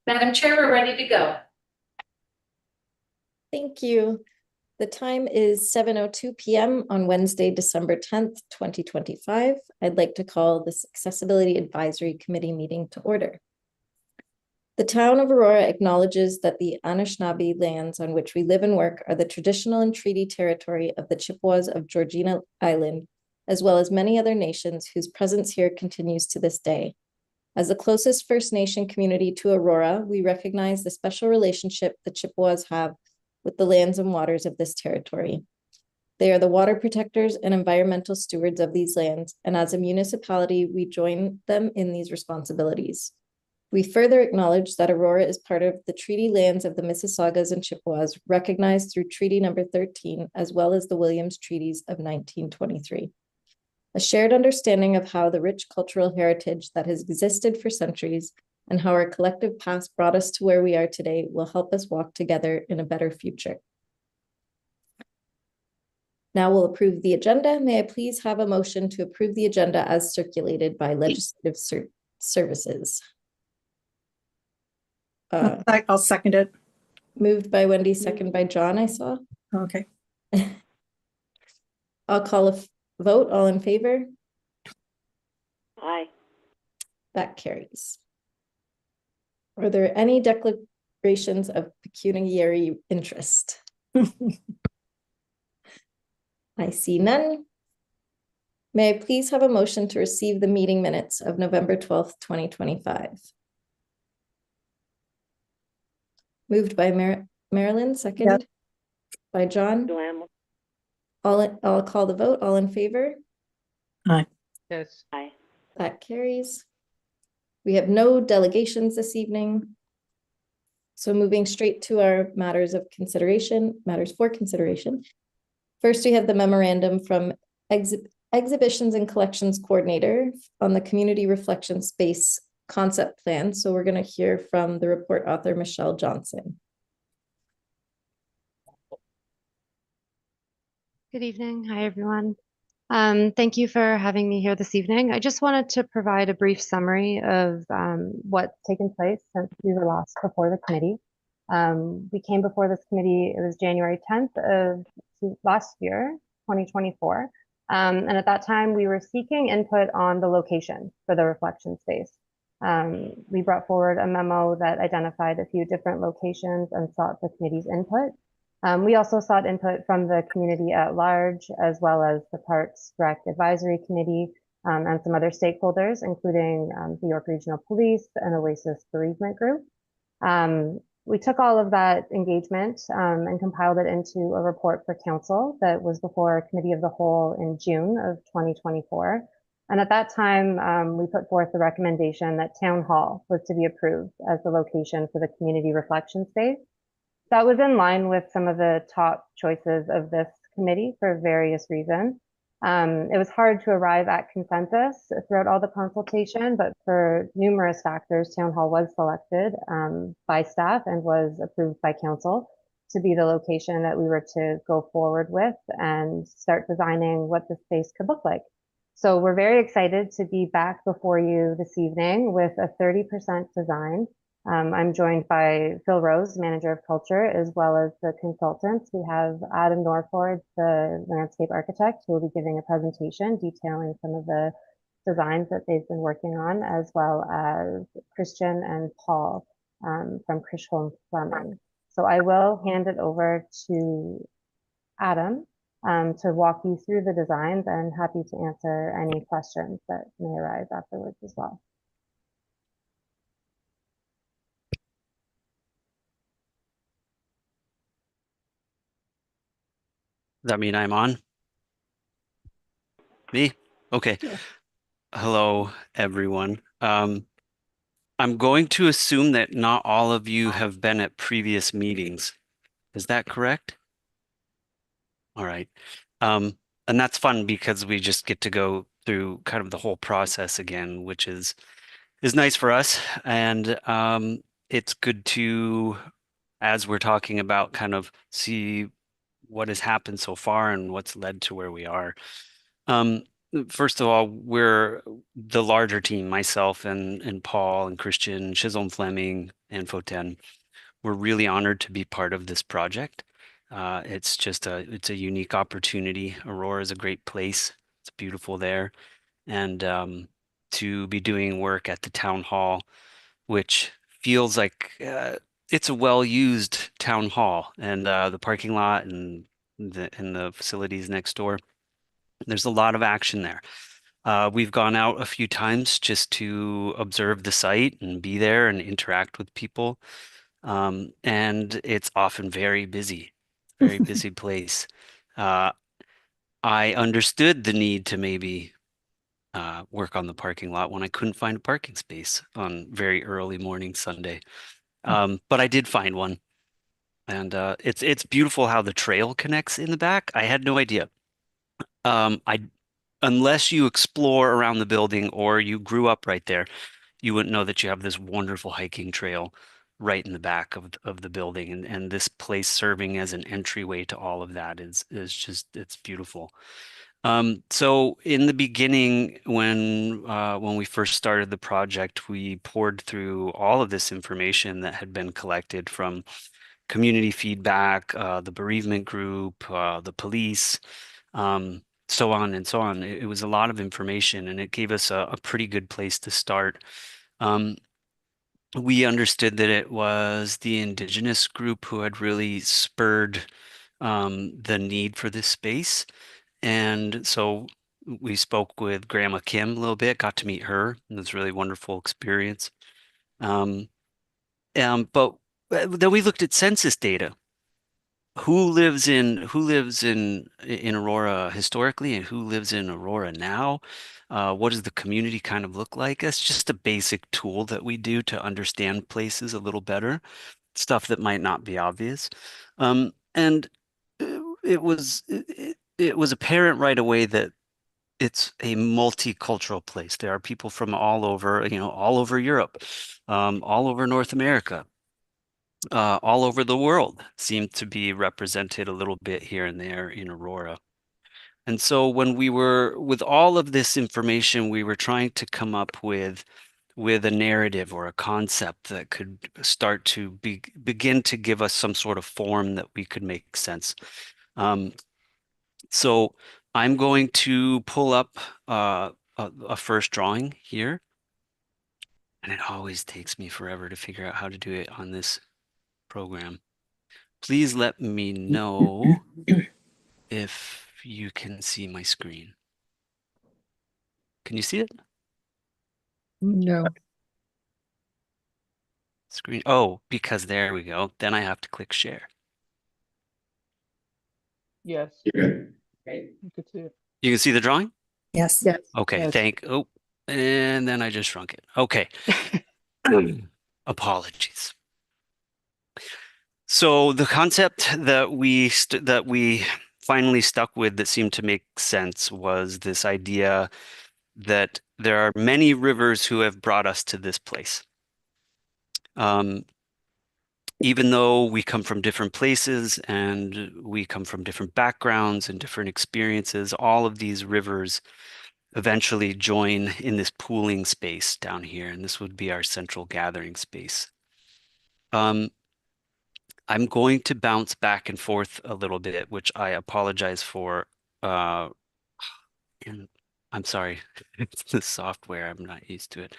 Madam Chair, we're ready to go. Thank you. The time is 7:02 p.m. on Wednesday, December 10th, 2025. I'd like to call this Accessibility Advisory Committee meeting to order. The town of Aurora acknowledges that the Anishinaabe lands on which we live and work are the traditional and treaty territory of the Chippewas of Georgina Island, as well as many other nations whose presence here continues to this day. As the closest First Nation community to Aurora, we recognize the special relationship the Chippewas have with the lands and waters of this territory. They are the water protectors and environmental stewards of these lands, and as a municipality, we join them in these responsibilities. We further acknowledge that Aurora is part of the treaty lands of the Mississaugas and Chippewas, recognized through Treaty Number 13, as well as the Williams Treaties of 1923. A shared understanding of how the rich cultural heritage that has existed for centuries and how our collective past brought us to where we are today will help us walk together in a better future. Now we'll approve the agenda. May I please have a motion to approve the agenda as circulated by Legislative Services? I'll second it. Moved by Wendy, second by John, I saw. Okay. I'll call a vote. All in favor? Aye. That carries. Are there any declarations of pecuniary interest? I see none. May I please have a motion to receive the meeting minutes of November 12th, 2025? Moved by Marilyn, second. Yep. By John. I'll call the vote. All in favor? Aye. Yes. Aye. That carries. We have no delegations this evening. So moving straight to our matters for consideration. First, we have the memorandum from Exhibitions and Collections Coordinator on the Community Reflection Space Concept Plan. So we're going to hear from the report author, Michelle Johnson. Good evening. Hi, everyone. Thank you for having me here this evening. I just wanted to provide a brief summary of what's taken place since we were last before the committee. We came before this committee, it was January 10th of last year, 2024. And at that time, we were seeking input on the location for the reflection space. We brought forward a memo that identified a few different locations and sought the committee's input. We also sought input from the community at large, as well as the Parks Rec Advisory Committee and some other stakeholders, including the York Regional Police and Oasis Bereavement Group. We took all of that engagement and compiled it into a report for council that was before a committee of the whole in June of 2024. And at that time, we put forth the recommendation that Town Hall was to be approved as the location for the community reflection space. That was in line with some of the top choices of this committee for various reasons. It was hard to arrive at consensus throughout all the consultation, but for numerous factors, Town Hall was selected by staff and was approved by council to be the location that we were to go forward with and start designing what the space could look like. So we're very excited to be back before you this evening with a 30% design. I'm joined by Phil Rose, Manager of Culture, as well as the consultants. We have Adam Norford, the landscape architect, who will be giving a presentation detailing some of the designs that they've been working on, as well as Christian and Paul from Chrisholm Fleming. So I will hand it over to Adam to walk you through the designs, and happy to answer any questions that may arise afterwards as well. Does that mean I'm on? Me? Okay. Yeah. Hello, everyone. I'm going to assume that not all of you have been at previous meetings. Is that correct? All right. And that's fun because we just get to go through kind of the whole process again, which is nice for us. And it's good to, as we're talking about, kind of see what has happened so far and what's led to where we are. first of all, we're the larger team, myself and Paul and Christian, Chisholm Fleming, and Foten. We're really honored to be part of this project. It's a unique opportunity. Aurora is a great place. It's beautiful there. And to be doing work at the town hall, which feels like it's a well-used town hall, and the parking lot and the facilities next door. There's a lot of action there. We've gone out a few times just to observe the site and be there and interact with people. And it's often very busy place. I understood the need to maybe work on the parking lot when I couldn't find a parking space on very early morning Sunday. But I did find one. And it's beautiful how the trail connects in the back. I had no idea. Unless you explore around the building or you grew up right there, you wouldn't know that you have this wonderful hiking trail right in the back of the building, and this place serving as an entryway to all of that is just, it's beautiful. So in the beginning, when we first started the project, we poured through all of this information that had been collected from community feedback, the bereavement group, the police, so on and so on. It was a lot of information, and it gave us a pretty good place to start. We understood that it was the Indigenous group who had really spurred the need for this space. And so we spoke with Grandma Kim a little bit, got to meet her. It was a really wonderful experience. But then we looked at census data. Who lives in Aurora historically, and who lives in Aurora now? What does the community kind of look like? That's just a basic tool that we do to understand places a little better, stuff that might not be obvious. And it was apparent right away that it's a multicultural place. There are people from all over, all over Europe, all over North America, all over the world seem to be represented a little bit here and there in Aurora. And so when we were, with all of this information, we were trying to come up with a narrative or a concept that could start to begin to give us some sort of form that we could make sense. So I'm going to pull up a first drawing here. And it always takes me forever to figure out how to do it on this program. Please let me know if you can see my screen. Can you see it? No. Screen. Oh, because there we go. Then I have to click share. Yes. Great. You could see it. You can see the drawing? Yes. Okay, Yes. oh, and then I just shrunk it. Okay. Apologies. So the concept that we finally stuck with that seemed to make sense was this idea that there are many rivers who have brought us to this place. Even though we come from different places and we come from different backgrounds and different experiences, all of these rivers eventually join in this pooling space down here, and this would be our central gathering space. I'm going to bounce back and forth a little bit, which I apologize for. And I'm sorry, it's the software, I'm not used to it.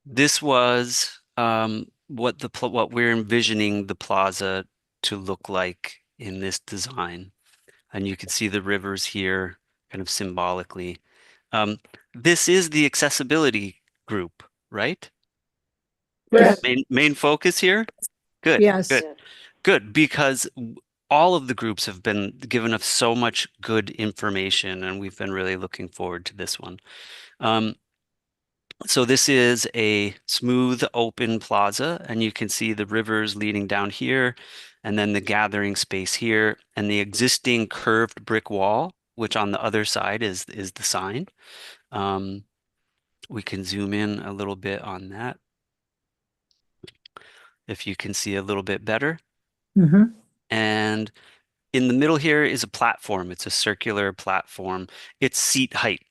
This was what we're envisioning the plaza to look like in this design. And you can see the rivers here kind of symbolically. This is the accessibility group, right? Yes. Main focus here? Good. Yes. Good. Good, because all of the groups have been given us so much good information, and we've been really looking forward to this one. So this is a smooth, open plaza, and you can see the rivers leading down here, and then the gathering space here, and the existing curved brick wall, which on the other side is the sign. We can zoom in a little bit on that, if you can see a little bit better. Mm-hmm. And In the middle here is a platform. It's a circular platform. It's seat height.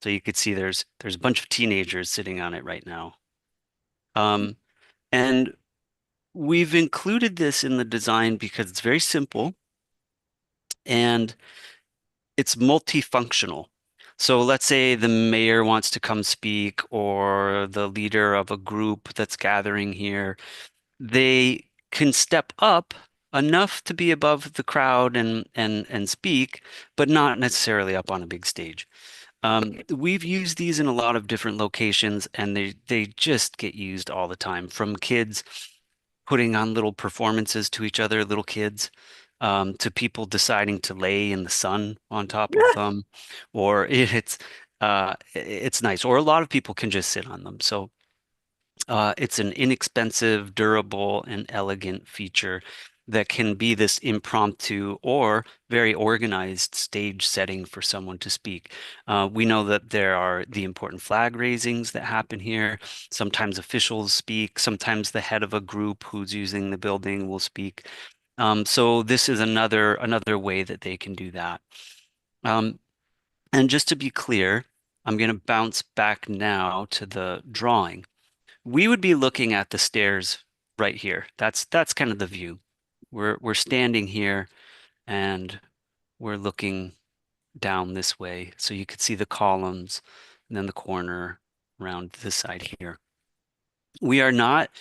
So you could see there's a bunch of teenagers sitting on it right now. And we've included this in the design because it's very simple and it's multifunctional. So let's say the mayor wants to come speak or the leader of a group that's gathering here. They can step up enough to be above the crowd and speak, but not necessarily up on a big stage. We've used these in a lot of different locations, and they just get used all the time, from kids putting on little performances to each other, little kids, to people deciding to lay in the sun on top of them, or it's nice, or a lot of people can just sit on them. So it's an inexpensive, durable, and elegant feature that can be this impromptu or very organized stage setting for someone to speak. We know that there are the important flag raisings that happen here. Sometimes officials speak. Sometimes the head of a group who's using the building will speak. So this is another way that they can do that. And just to be clear, I'm going to bounce back now to the drawing. We would be looking at the stairs right here. That's kind of the view. We're standing here and we're looking down this way. So you could see the columns and then the corner around this side here. We are not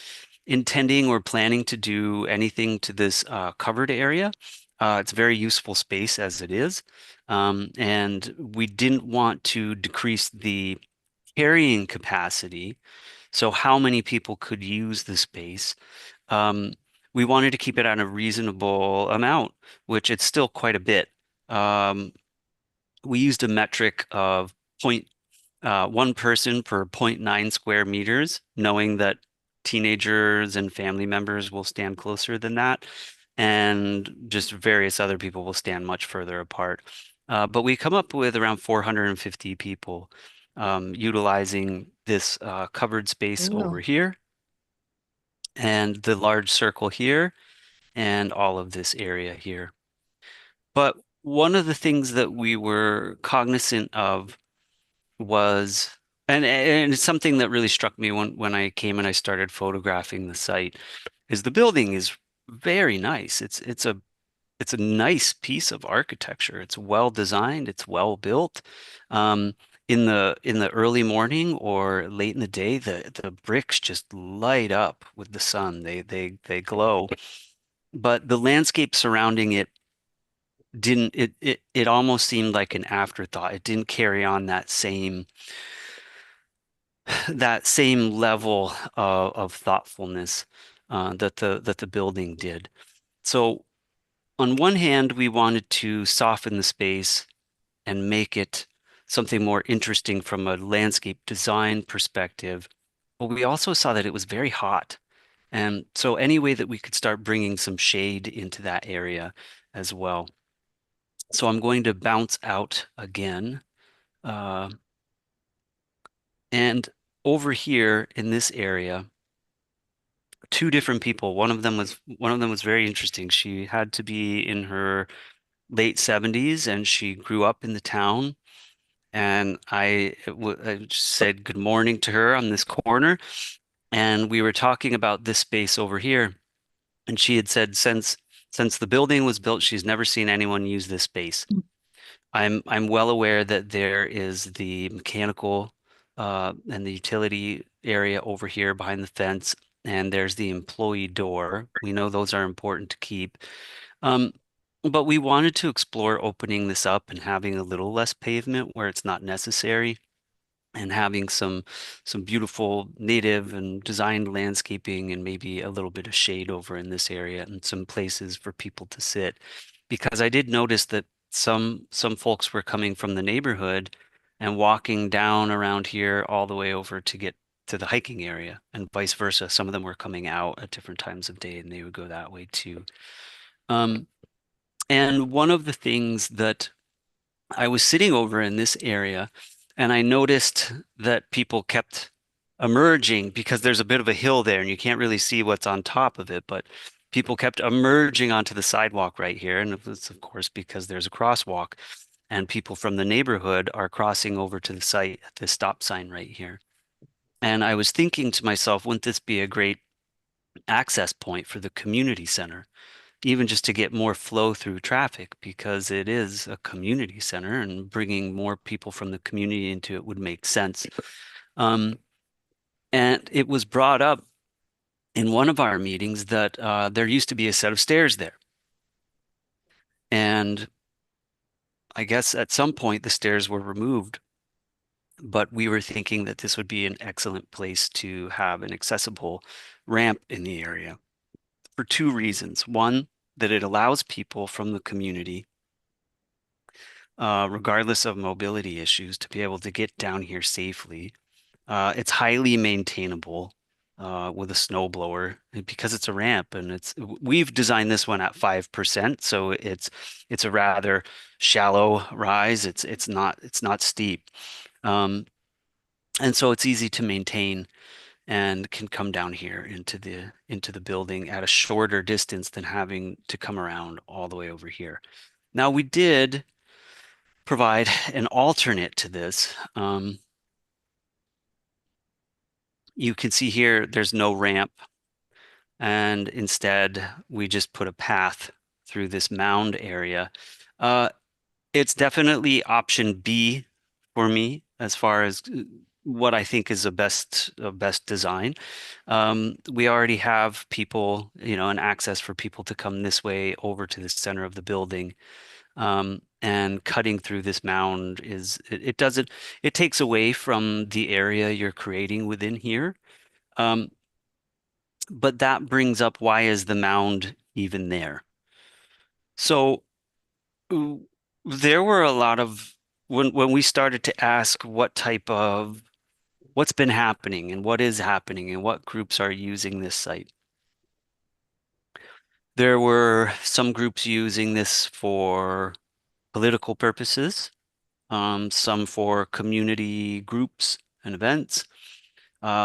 intending or planning to do anything to this covered area. It's very useful space as it is. And we didn't want to decrease the carrying capacity. So how many people could use the space? We wanted to keep it at a reasonable amount, which it's still quite a bit. We used a metric of 1 person per 0.9 square meters, knowing that teenagers and family members will stand closer than that, and just various other people will stand much further apart. But we come up with around 450 people utilizing this covered space over here, and the large circle here, and all of this area here. But one of the things that we were cognizant of was, and it's something that really struck me when I came and I started photographing the site, is the building is very nice. It's a nice piece of architecture. It's well designed. It's well built. In the early morning or late in the day, the bricks just light up with the sun. They glow. But the landscape surrounding it didn't. It almost seemed like an afterthought. It didn't carry on that same level of thoughtfulness that the building did. So on one hand, we wanted to soften the space and make it something more interesting from a landscape design perspective. But we also saw that it was very hot. And so any way that we could start bringing some shade into that area as well. So I'm going to bounce out again. And over here in this area, 2 different people. One of them was very interesting. She had to be in her late 70s and she grew up in the town. And I just said good morning to her on this corner. And we were talking about this space over here. And she had said since the building was built, she's never seen anyone use this space. I'm well aware that there is the mechanical and the utility area over here behind the fence, and there's the employee door. We know those are important to keep. But we wanted to explore opening this up and having a little less pavement where it's not necessary, and having some beautiful native and designed landscaping and maybe a little bit of shade over in this area and some places for people to sit. Because I did notice that some folks were coming from the neighborhood and walking down around here all the way over to get to the hiking area, and vice versa. Some of them were coming out at different times of day and they would go that way too. And one of the things that I was sitting over in this area, and I noticed that people kept emerging because there's a bit of a hill there and you can't really see what's on top of it, but people kept emerging onto the sidewalk right here. And it was, of course, because there's a crosswalk and people from the neighborhood are crossing over to the site at the stop sign right here. And I was thinking to myself, wouldn't this be a great access point for the community center, even just to get more flow through traffic, because it is a community center and bringing more people from the community into it would make sense. And it was brought up in one of our meetings that there used to be a set of stairs there. And I guess at some point the stairs were removed, but we were thinking that this would be an excellent place to have an accessible ramp in the area for two reasons. One, that it allows people from the community, regardless of mobility issues, to be able to get down here safely. It's highly maintainable with a snow blower because it's a ramp, and we've designed this one at 5%, so it's a rather shallow rise. It's not steep, and so it's easy to maintain and can come down here into the building at a shorter distance than having to come around all the way over here. Now, we did provide an alternate to this. You can see here, there's no ramp. And instead, we just put a path through this mound area. It's definitely option B for me as far as what I think is a best design. We already have people, and access for people to come this way over to the center of the building. And cutting through this mound it takes away from the area you're creating within here. But that brings up, why is the mound even there? So there were a lot of, when we started to ask what's been happening and what is happening and what groups are using this site. There were some groups using this for political purposes, some for community groups and events,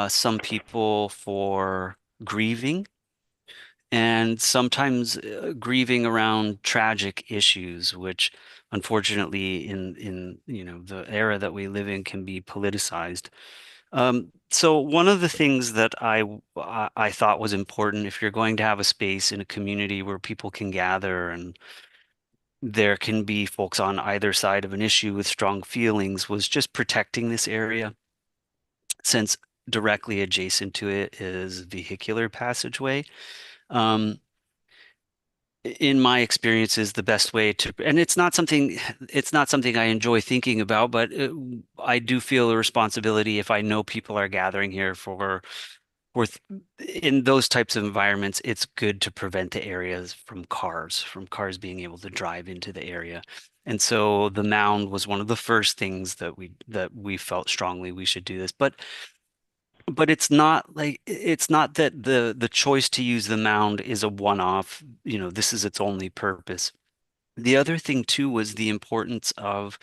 some people for grieving, and sometimes grieving around tragic issues, which unfortunately in the era that we live in can be politicized. So one of the things that I thought was important, if you're going to have a space in a community where people can gather and there can be folks on either side of an issue with strong feelings, was just protecting this area, since directly adjacent to it is vehicular passageway. In my experiences, the best way to, and it's not something I enjoy thinking about, but I do feel a responsibility if I know people are gathering here in those types of environments. It's good to prevent the areas from cars being able to drive into the area. And so the mound was one of the first things that we felt strongly we should do this. But it's not that the choice to use the mound is a one-off, this is its only purpose. The other thing too was the importance of,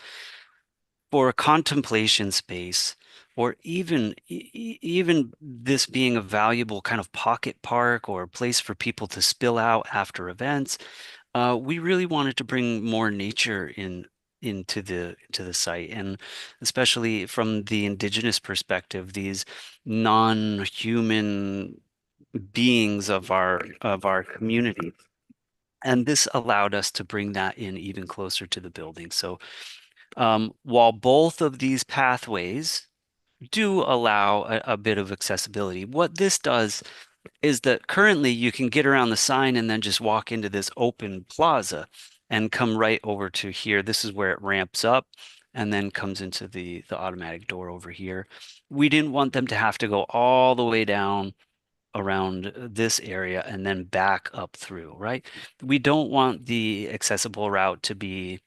for a contemplation space, or even this being a valuable kind of pocket park or a place for people to spill out after events, we really wanted to bring more nature into the site, and especially from the indigenous perspective, these non-human beings of our community. And this allowed us to bring that in even closer to the building. So while both of these pathways do allow a bit of accessibility, what this does is that currently you can get around the sign and then just walk into this open plaza and come right over to here. This is where it ramps up and then comes into the automatic door over here. We didn't want them to have to go all the way down around this area and then back up through, right? We don't want the accessible route to be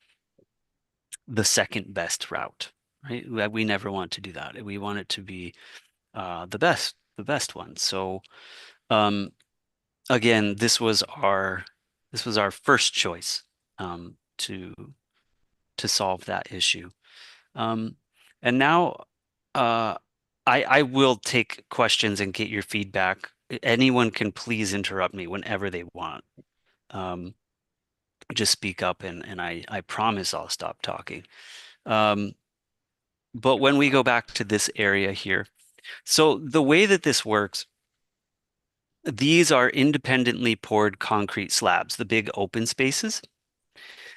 the second best route, right? We never want to do that. We want it to be the best one. So again, this was our first choice to solve that issue. And now I will take questions and get your feedback anyone can please interrupt me whenever they want. Just speak up and I promise I'll stop talking. But when we go back to this area here, so the way that this works, these are independently poured concrete slabs, the big open spaces.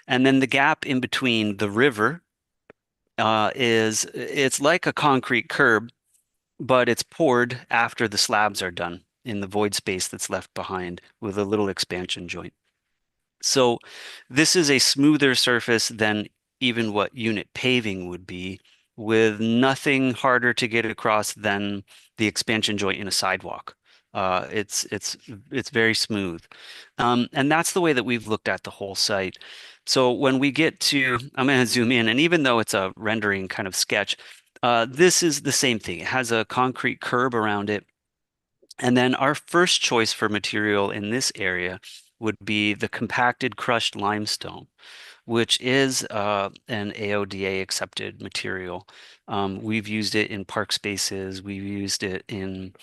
And then the gap in between the river it's like a concrete curb, but it's poured after the slabs are done in the void space that's left behind with a little expansion joint. So this is a smoother surface than even what unit paving would be, with nothing harder to get across than the expansion joint in a sidewalk. It's very smooth. And that's the way that we've looked at the whole site. So when we get to, I'm going to zoom in, and even though it's a rendering kind of sketch, this is the same thing. It has a concrete curb around it. And then our first choice for material in this area would be the compacted crushed limestone, which is an AODA accepted material. We've used it in park spaces. We've used it in,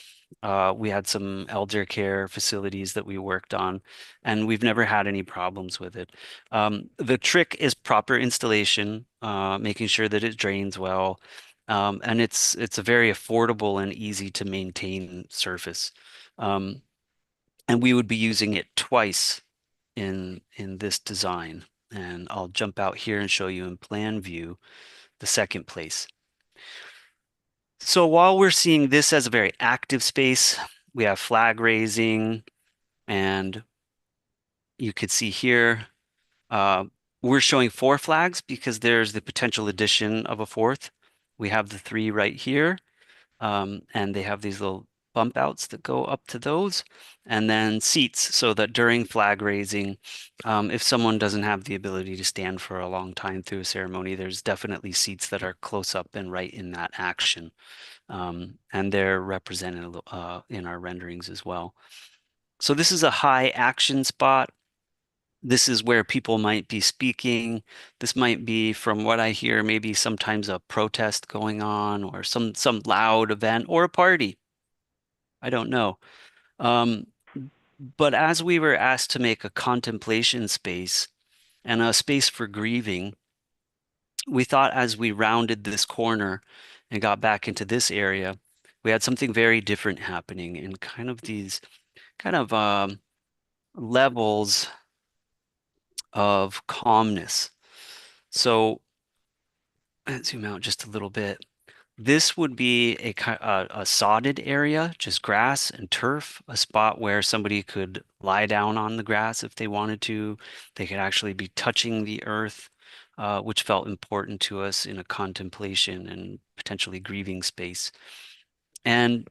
we had some elder care facilities that we worked on, and we've never had any problems with it. The trick is proper installation, making sure that it drains well. And it's a very affordable and easy to maintain surface. And we would be using it twice in this design. And I'll jump out here and show you in plan view the second place. So while we're seeing this as a very active space, we have flag raising, and you could see here, we're showing 4 flags because there's the potential addition of a 4th. We have the 3 right here, and they have these little bump outs that go up to those, and then seats so that during flag raising, if someone doesn't have the ability to stand for a long time through a ceremony, there's definitely seats that are close up and right in that action. And they're represented in our renderings as well. So this is a high action spot. This is where people might be speaking. This might be, from what I hear, maybe sometimes a protest going on, or some loud event, or a party. I don't know. But as we were asked to make a contemplation space and a space for grieving, we thought as we rounded this corner and got back into this area, we had something very different happening in kind of these levels of calmness. So let's zoom out just a little bit. This would be a sodded area, just grass and turf, a spot where somebody could lie down on the grass if they wanted to. They could actually be touching the earth, which felt important to us in a contemplation and potentially grieving space. And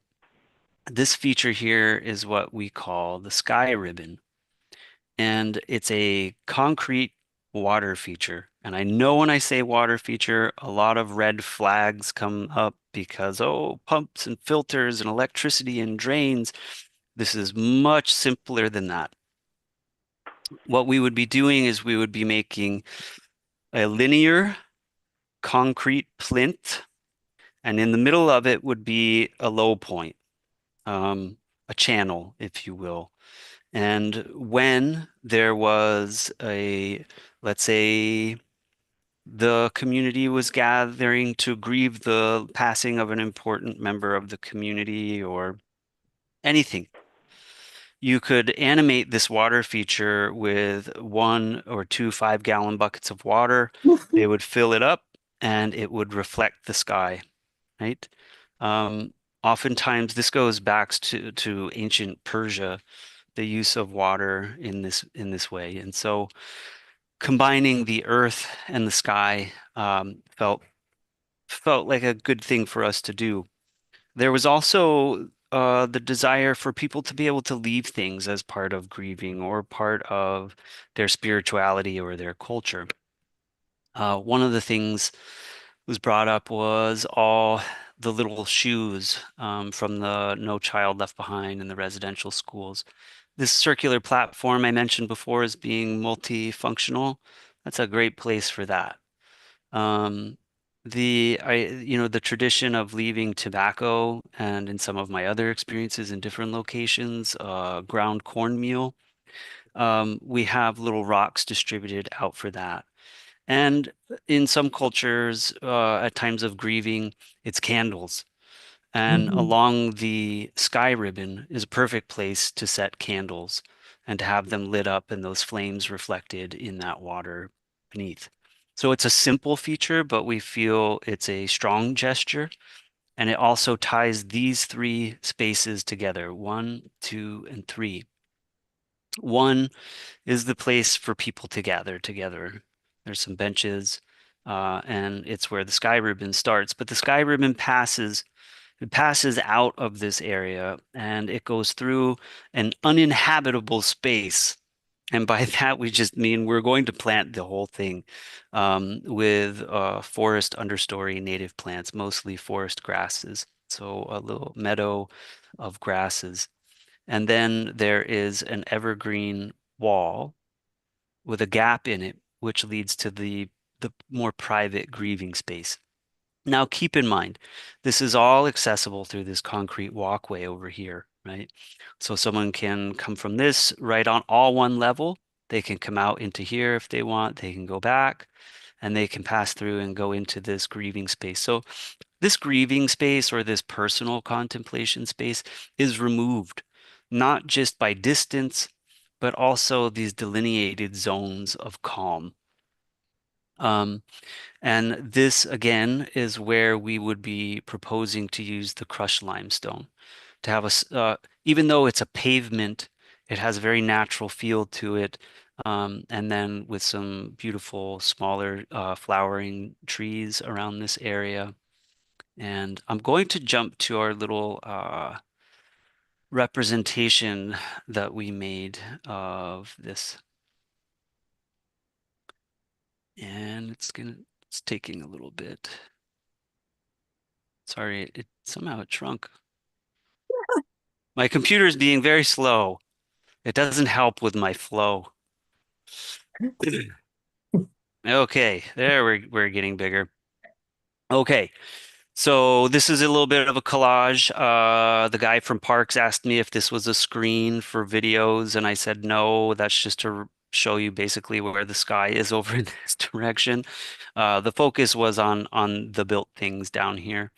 this feature here is what we call the sky ribbon. And it's a concrete water feature. And I know when I say water feature, a lot of red flags come up because, oh, pumps and filters and electricity and drains. This is much simpler than that. What we would be doing is we would be making a linear concrete plinth, and in the middle of it would be a low point, a channel, if you will. And when there was let's say, the community was gathering to grieve the passing of an important member of the community or anything, you could animate this water feature with 1 or 2 5-gallon buckets of water. They would fill it up and it would reflect the sky, right? Oftentimes this goes back to ancient Persia, the use of water in this way. And so combining the earth and the sky felt like a good thing for us to do. There was also the desire for people to be able to leave things as part of grieving or part of their spirituality or their culture. One of the things was brought up was all the little shoes from the No Child Left Behind in the residential schools. This circular platform I mentioned before as being multifunctional, that's a great place for that. the tradition of leaving tobacco, and in some of my other experiences in different locations, ground cornmeal. We have little rocks distributed out for that. And in some cultures, at times of grieving, it's candles. And along the sky ribbon is a perfect place to set candles and to have them lit up and those flames reflected in that water beneath. So it's a simple feature, but we feel it's a strong gesture. And it also ties these three spaces together, 1, 2, and 3. 1 is the place for people to gather together. There's some benches, and it's where the sky ribbon starts. But the sky ribbon passes out of this area, and it goes through an uninhabitable space. And by that, we just mean we're going to plant the whole thing with forest understory native plants, mostly forest grasses. So a little meadow of grasses. And then there is an evergreen wall with a gap in it, which leads to the more private grieving space. Now, keep in mind, this is all accessible through this concrete walkway over here, right? So someone can come from this right on all one level. They can come out into here if they want. They can go back, and they can pass through and go into this grieving space. So this grieving space, or this personal contemplation space, is removed, not just by distance, but also these delineated zones of calm. And this, again, is where we would be proposing to use the crushed limestone to have even though it's a pavement, it has a very natural feel to it. And then with some beautiful smaller flowering trees around this area. And I'm going to jump to our little representation that we made of this. And it's taking a little bit. Sorry, it somehow it shrunk. My computer is being very slow. It doesn't help with my flow. Okay, there we're getting bigger. Okay, so this is a little bit of a collage. The guy from Parks asked me if this was a screen for videos, and I said no, that's just to show you basically where the sky is over in this direction. The focus was on the built things down here.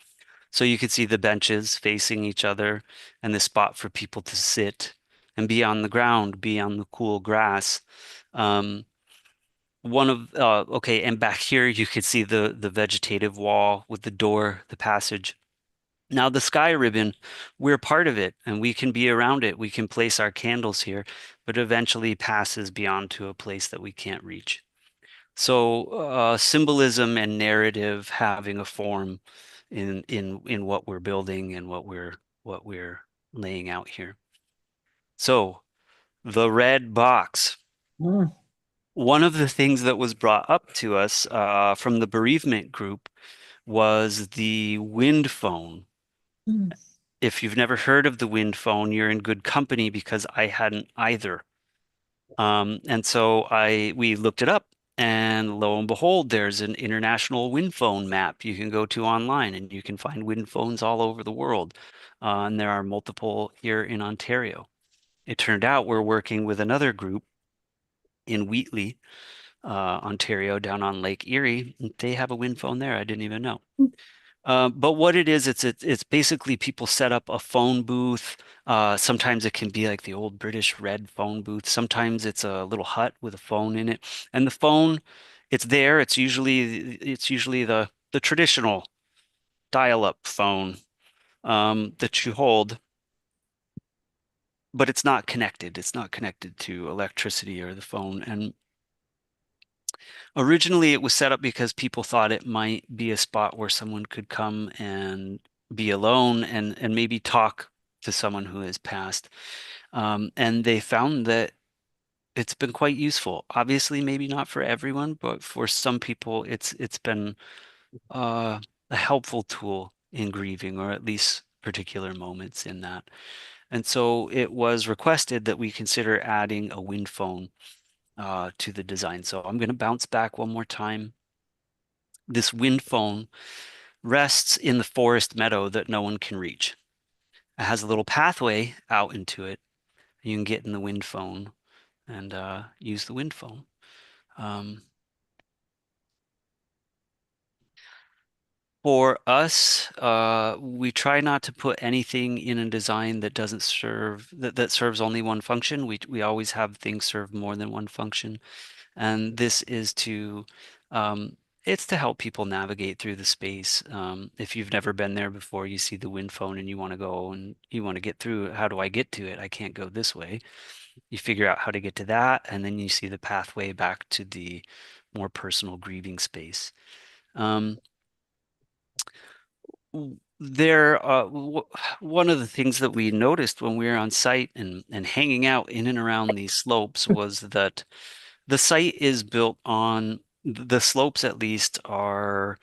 So you could see the benches facing each other and the spot for people to sit and be on the ground, be on the cool grass. Okay, and back here you could see the vegetative wall with the door, the passage. Now the sky ribbon, we're part of it and we can be around it. We can place our candles here, but eventually passes beyond to a place that we can't reach. So symbolism and narrative having a form in what we're building and what we're laying out here. So the red box. One of the things that was brought up to us from the bereavement group was the wind phone. If you've never heard of the wind phone, you're in good company because I hadn't either. And so we looked it up, and lo and behold, there's an international wind phone map you can go to online, and you can find wind phones all over the world. And there are multiple here in Ontario. It turned out we're working with another group in Wheatley, Ontario, down on Lake Erie. They have a wind phone there. I didn't even know. But what it is, it's basically people set up a phone booth. Sometimes it can be like the old British red phone booth. Sometimes it's a little hut with a phone in it. And the phone, it's there. It's usually the traditional dial-up phone that you hold, but it's not connected. It's not connected to electricity or the phone. And originally, it was set up because people thought it might be a spot where someone could come and be alone and maybe talk to someone who has passed. And they found that it's been quite useful. Obviously, maybe not for everyone, but for some people, it's been a helpful tool in grieving, or at least particular moments in that. And so it was requested that we consider adding a wind phone to the design. So I'm going to bounce back one more time. this wind phone rests in the forest meadow that no one can reach. It has a little pathway out into it. You can get in the wind phone and use the wind phone. For us, we try not to put anything in a design that doesn't serve that serves only one function. We always have things serve more than one function, and this is to it's to help people navigate through the space. If you've never been there before, you see the wind phone and you want to go and you want to get through. How do I get to it? I can't go this way. You figure out how to get to that, and then you see the pathway back to the more personal grieving space. One of the things that we noticed when we were on site and hanging out in and around these slopes was that the site is built on the slopes, at least, are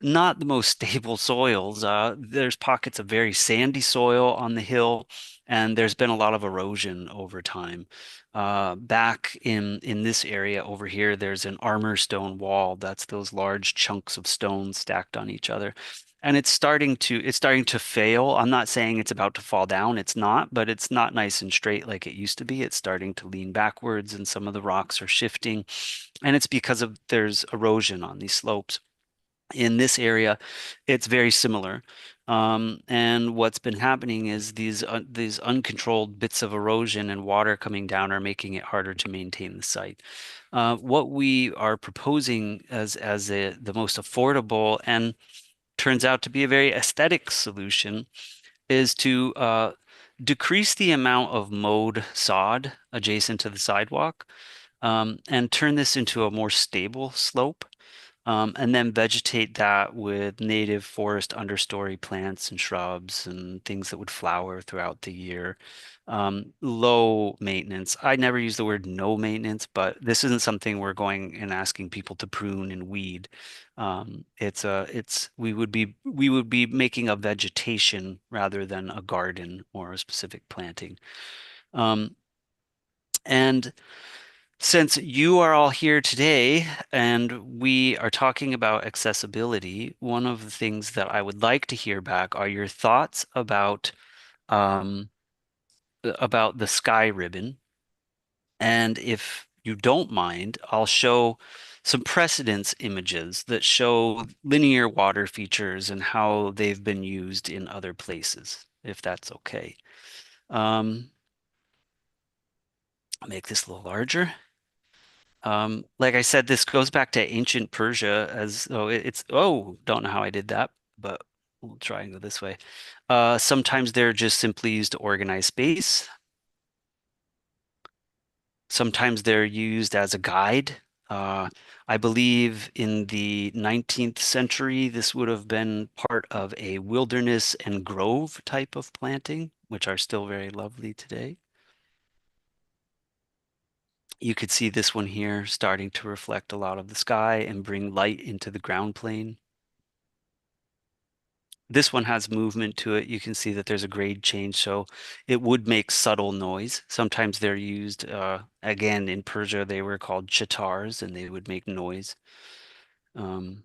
not the most stable soils. There's pockets of very sandy soil on the hill, and there's been a lot of erosion over time. Back in this area over here, there's an armor stone wall. That's those large chunks of stone stacked on each other. And it's starting to fail. I'm not saying it's about to fall down. It's not, but it's not nice and straight like it used to be. It's starting to lean backwards, and some of the rocks are shifting. And it's because there's erosion on these slopes. In this area, it's very similar. And what's been happening is these uncontrolled bits of erosion and water coming down are making it harder to maintain the site. What we are proposing as the most affordable and turns out to be a very aesthetic solution is to decrease the amount of mowed sod adjacent to the sidewalk, and turn this into a more stable slope. And then vegetate that with native forest understory plants and shrubs and things that would flower throughout the year. Low maintenance. I never use the word no maintenance, but this isn't something we're going and asking people to prune and weed. We would be making a vegetation rather than a garden or a specific planting. And since you are all here today and we are talking about accessibility, one of the things that I would like to hear back are your thoughts about the sky ribbon. And if you don't mind, I'll show some precedence images that show linear water features and how they've been used in other places, if that's okay. I'll make this a little larger. Like I said, this goes back to ancient Persia, as though don't know how I did that, but we'll try and go this way. Sometimes they're just simply used to organize space. Sometimes they're used as a guide. I believe in the 19th century, this would have been part of a wilderness and grove type of planting, which are still very lovely today. You could see this one here starting to reflect a lot of the sky and bring light into the ground plane. This one has movement to it. You can see that there's a grade change, so it would make subtle noise. Sometimes they're used, again, in Persia, they were called chitars, and they would make noise. There's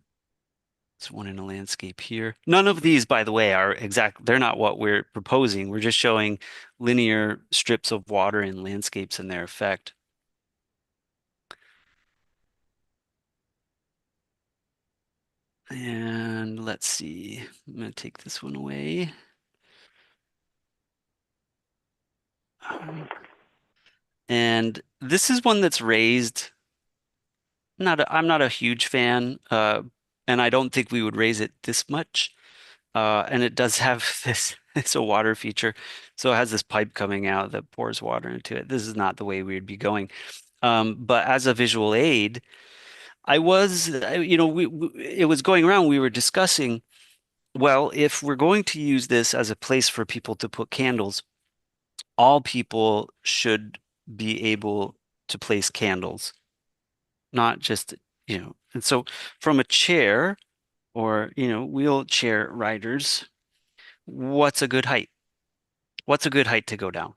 one in a landscape here. None of these, by the way, are exact. They're not what we're proposing. We're just showing linear strips of water in landscapes and their effect. And let's see, I'm going to take this one away. And this is one that's raised. I'm not a huge fan, and I don't think we would raise it this much. And it does have this, it's a water feature. So it has this pipe coming out that pours water into it. This is not the way we'd be going. But as a visual aid, it was going around, we were discussing, well, if we're going to use this as a place for people to put candles, all people should be able to place candles, not just, and so from a chair or, wheelchair riders, what's a good height? What's a good height to go down?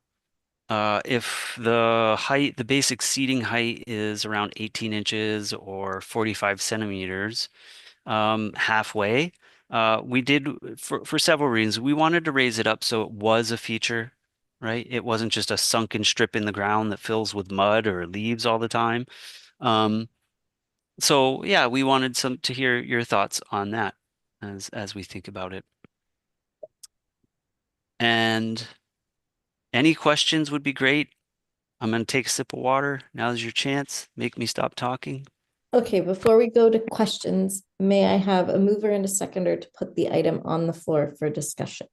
If the basic seating height is around 18 inches or 45 centimeters, halfway. We did for several reasons. We wanted to raise it up so it was a feature, right? It wasn't just a sunken strip in the ground that fills with mud or leaves all the time. So yeah, we wanted to hear your thoughts on that as we think about it. And any questions would be great. I'm going to take a sip of water. Now's your chance. Make me stop talking. Okay, before we go to questions, may I have a mover and a seconder to put the item on the floor for discussion?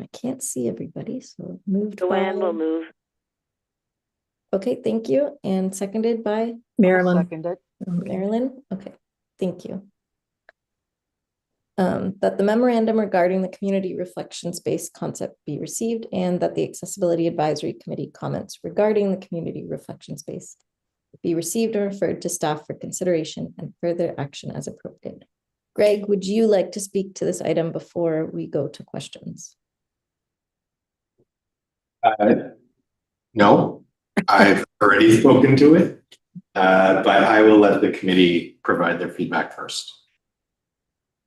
I can't see everybody, so moved Joanne will by. move. Okay, thank you. And seconded by Marilyn. Second it. Marilyn? Okay, thank you. That the memorandum regarding the community reflection space concept be received and that the Accessibility Advisory Committee comments regarding the community reflection space be received and referred to staff for consideration and further action as appropriate. Greg, would you like to speak to this item before we go to questions? No, I've already spoken to it, but I will let the committee provide their feedback first.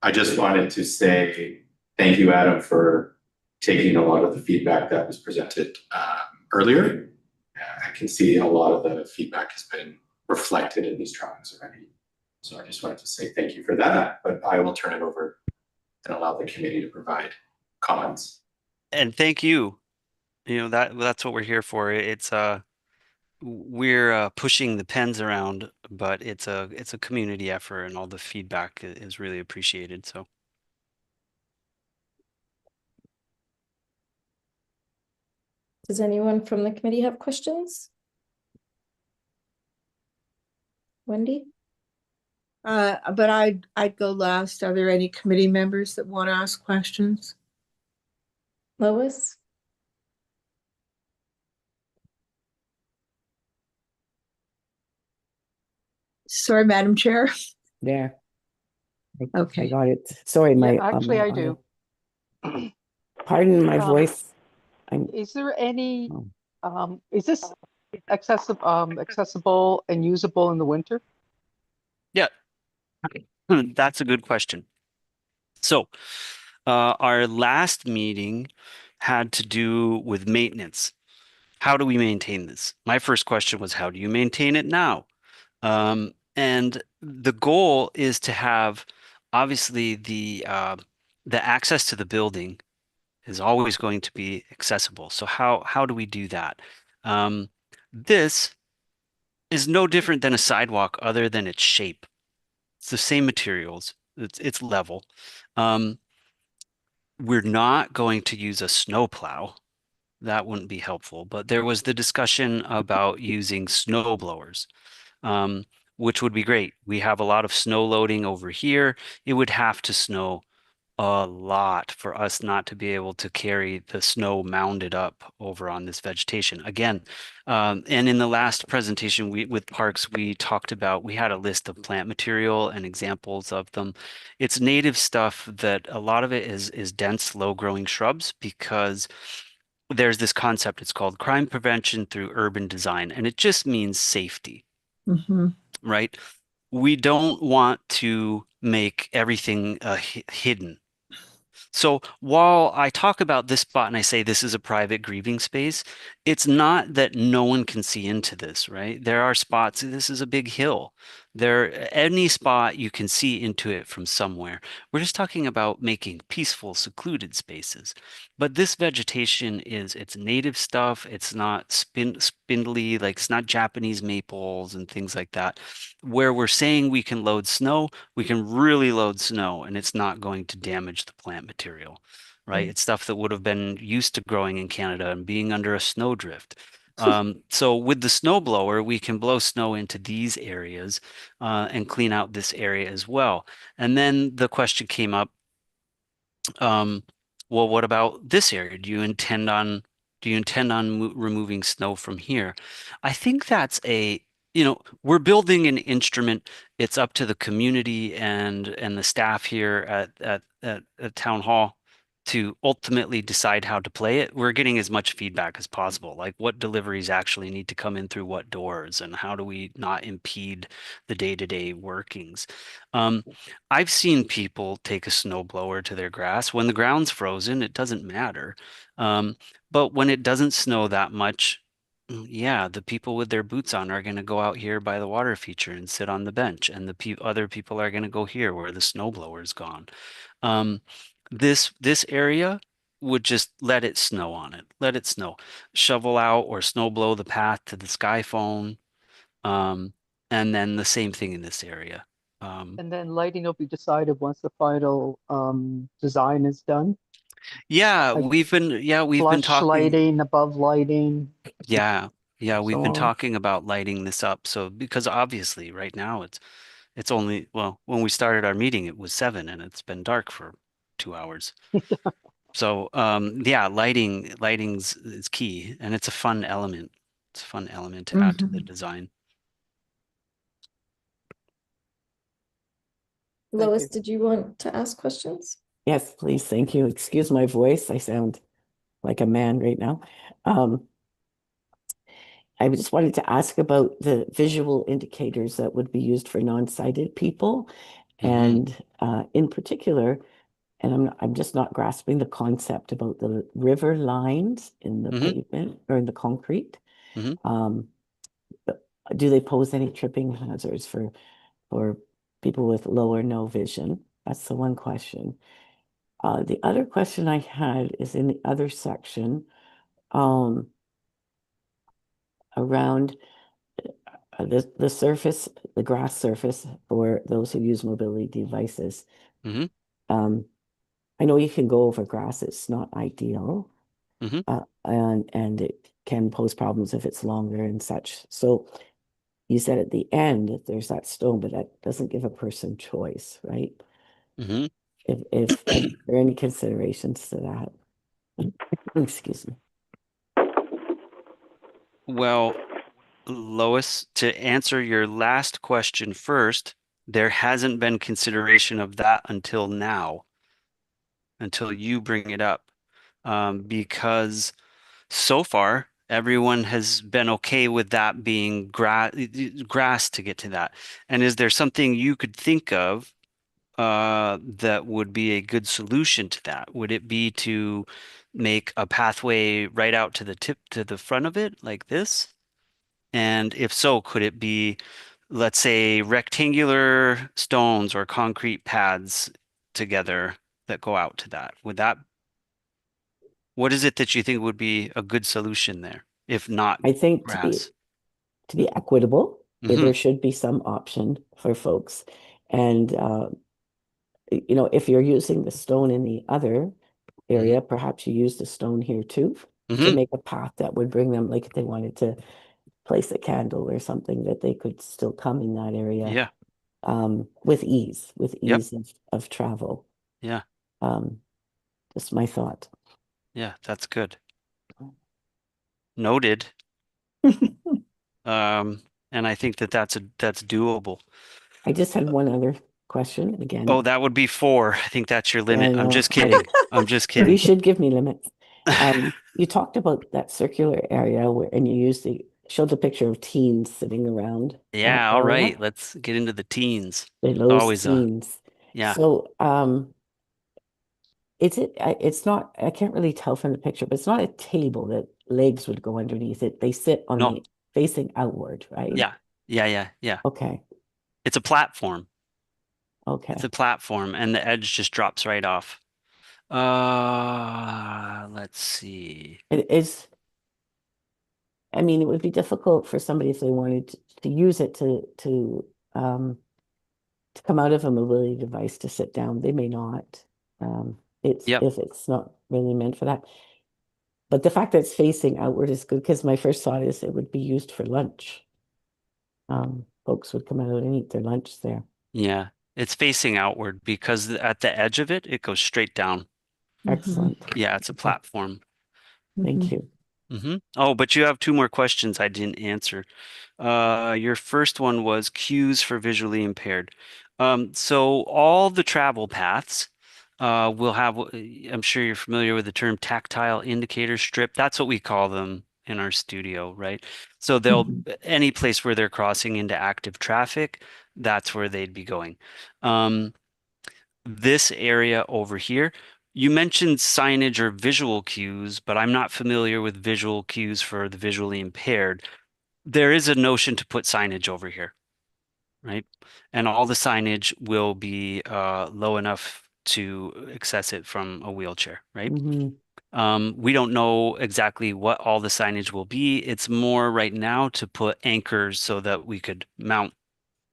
I just wanted to say thank you, Adam, for taking a lot of the feedback that was presented earlier. I can see a lot of the feedback has been reflected in these drawings already. So I just wanted to say thank you for that, but I will turn it over and allow the committee to provide comments. And thank you. You know, that's what we're here for. It's we're pushing the pens around, but it's a community effort, and all the feedback is really appreciated. So Does anyone from the committee have questions? Wendy? But I'd go last. Are there any committee members that want to ask questions? Lois? Sorry, Madam Chair. There. I Okay. got it. Sorry, Yeah, my actually, my I do. pardon my Um, voice. Is there any, Oh. is this accessible and usable in the winter? yeah, that's a good question. So our last meeting had to do with maintenance. How do we maintain this? My first question was, how do you maintain it now? And the goal is to have, obviously, the access to the building is always going to be accessible. So how do we do that? This is no different than a sidewalk other than its shape. It's the same materials. It's level. We're not going to use a snow plow. That wouldn't be helpful. But there was the discussion about using snow blowers, which would be great. We have a lot of snow loading over here. It would have to snow a lot for us not to be able to carry the snow mounded up over on this vegetation again. And in the last presentation with parks, we talked about, we had a list of plant material and examples of them. It's native stuff that a lot of it is dense, low growing shrubs, because there's this concept, it's called crime prevention through urban design, and it just means safety, right? We don't want to make everything hidden. So while I talk about this spot and I say this is a private grieving space, it's not that no one can see into this, right? There are spots, this is a big hill. Any spot you can see into it from somewhere. We're just talking about making peaceful, secluded spaces. But this vegetation it's native stuff. It's not spindly, like it's not Japanese maples and things like that. Where we're saying we can load snow, we can really load snow, and it's not going to damage the plant material, right? It's stuff that would have been used to growing in Canada and being under a snowdrift. So with the snow blower, we can blow snow into these areas and clean out this area as well. And then the question came up, well, what about this area? Do you intend on removing snow from here? I think that's we're building an instrument. It's up to the community and the staff here at town hall to ultimately decide how to play it, we're getting as much feedback as possible, like what deliveries actually need to come in through what doors and how do we not impede the day-to-day workings. I've seen people take a snowblower to their grass. When the ground's frozen, it doesn't matter. But when it doesn't snow that much, yeah, the people with their boots on are going to go out here by the water feature and sit on the bench, and the other people are going to go here where the snowblower is gone. This area would just let it snow on it. Let it snow. Shovel out or snow blow the path to the sky phone. And then the same thing in this area. And then lighting will be decided once the final design is done. Yeah, Like we've been Flush talking. lighting, above lighting, Yeah, we've so been on. talking about lighting this up. So because obviously right now it's only, well, when we started our meeting it was 7 and it's been dark for 2 hours. So yeah, lighting's is key, and it's a fun element. It's a fun element to add to the design. Thank Lois, you. did you want to ask questions? Yes, please. Thank you. Excuse my voice. I sound like a man right now. I just wanted to ask about the visual indicators that would be used for non-sighted people. And in particular, and I'm just not grasping the concept about the river lines in the pavement or in the concrete. Do they pose any tripping hazards for people with low or no vision? That's the one question. The other question I had is in the other section, around the surface, the grass surface for those who use mobility devices. I know you can go over grass, it's not ideal. And it can pose problems if it's longer and such. So you said at the end there's that stone, but that doesn't give a person choice, right? If are there any considerations to that? Excuse me. Well, Lois, to answer your last question first, there hasn't been consideration of that until now, until you bring it up, because so far everyone has been okay with that being grass to get to that. And is there something you could think of that would be a good solution to that? Would it be to make a pathway right out to the tip to the front of it like this? And if so, could it be, let's say, rectangular stones or concrete pads together that go out to that? What is it that you think would be a good solution there, if not I think grass? to be equitable, there should be some option for folks. And if you're using the stone in the other area, perhaps you use the stone here too to make a path that would bring them, like if they wanted to place a candle or something, that they could still come in that area. Yeah. With ease of travel. Yeah. Just my thought. Yeah, that's good. Noted. And I think that's doable. I just had one other question again. Oh, that would be 4. I think that's your limit. I I'm know. just kidding. I'm just kidding. You should give me limits. You talked about that circular area and you showed the picture of teens sitting around. that Yeah, all area. right. Let's get into the teens. Those Always teens. yeah. So, it's not, I can't really tell from the picture, but it's not a table that legs would go underneath it. They sit on No. the facing outward, right? Yeah. Okay. It's a platform. Okay. It's a platform, and the edge just drops right off. Let's see. It is, I mean, it would be difficult for somebody if they wanted to use it to come out of a mobility device to sit down. They may not. Yep. If it's not really meant for that. But the fact that it's facing outward is good because my first thought is it would be used for lunch. Folks would come out and eat their lunch there. Yeah, it's facing outward because at the edge of it, it goes straight down. Excellent. Yeah, it's a platform. Thank you. Oh, but you have 2 more questions I didn't answer. Your first one was cues for visually impaired. So all the travel paths We'll have, I'm sure you're familiar with the term tactile indicator strip. That's what we call them in our studio, right? So they'll, any place where they're crossing into active traffic, that's where they'd be going. This area over here, you mentioned signage or visual cues, but I'm not familiar with visual cues for the visually impaired. There is a notion to put signage over here, right? And all the signage will be low enough to access it from a wheelchair, right? We don't know exactly what all the signage will be. It's more right now to put anchors so that we could mount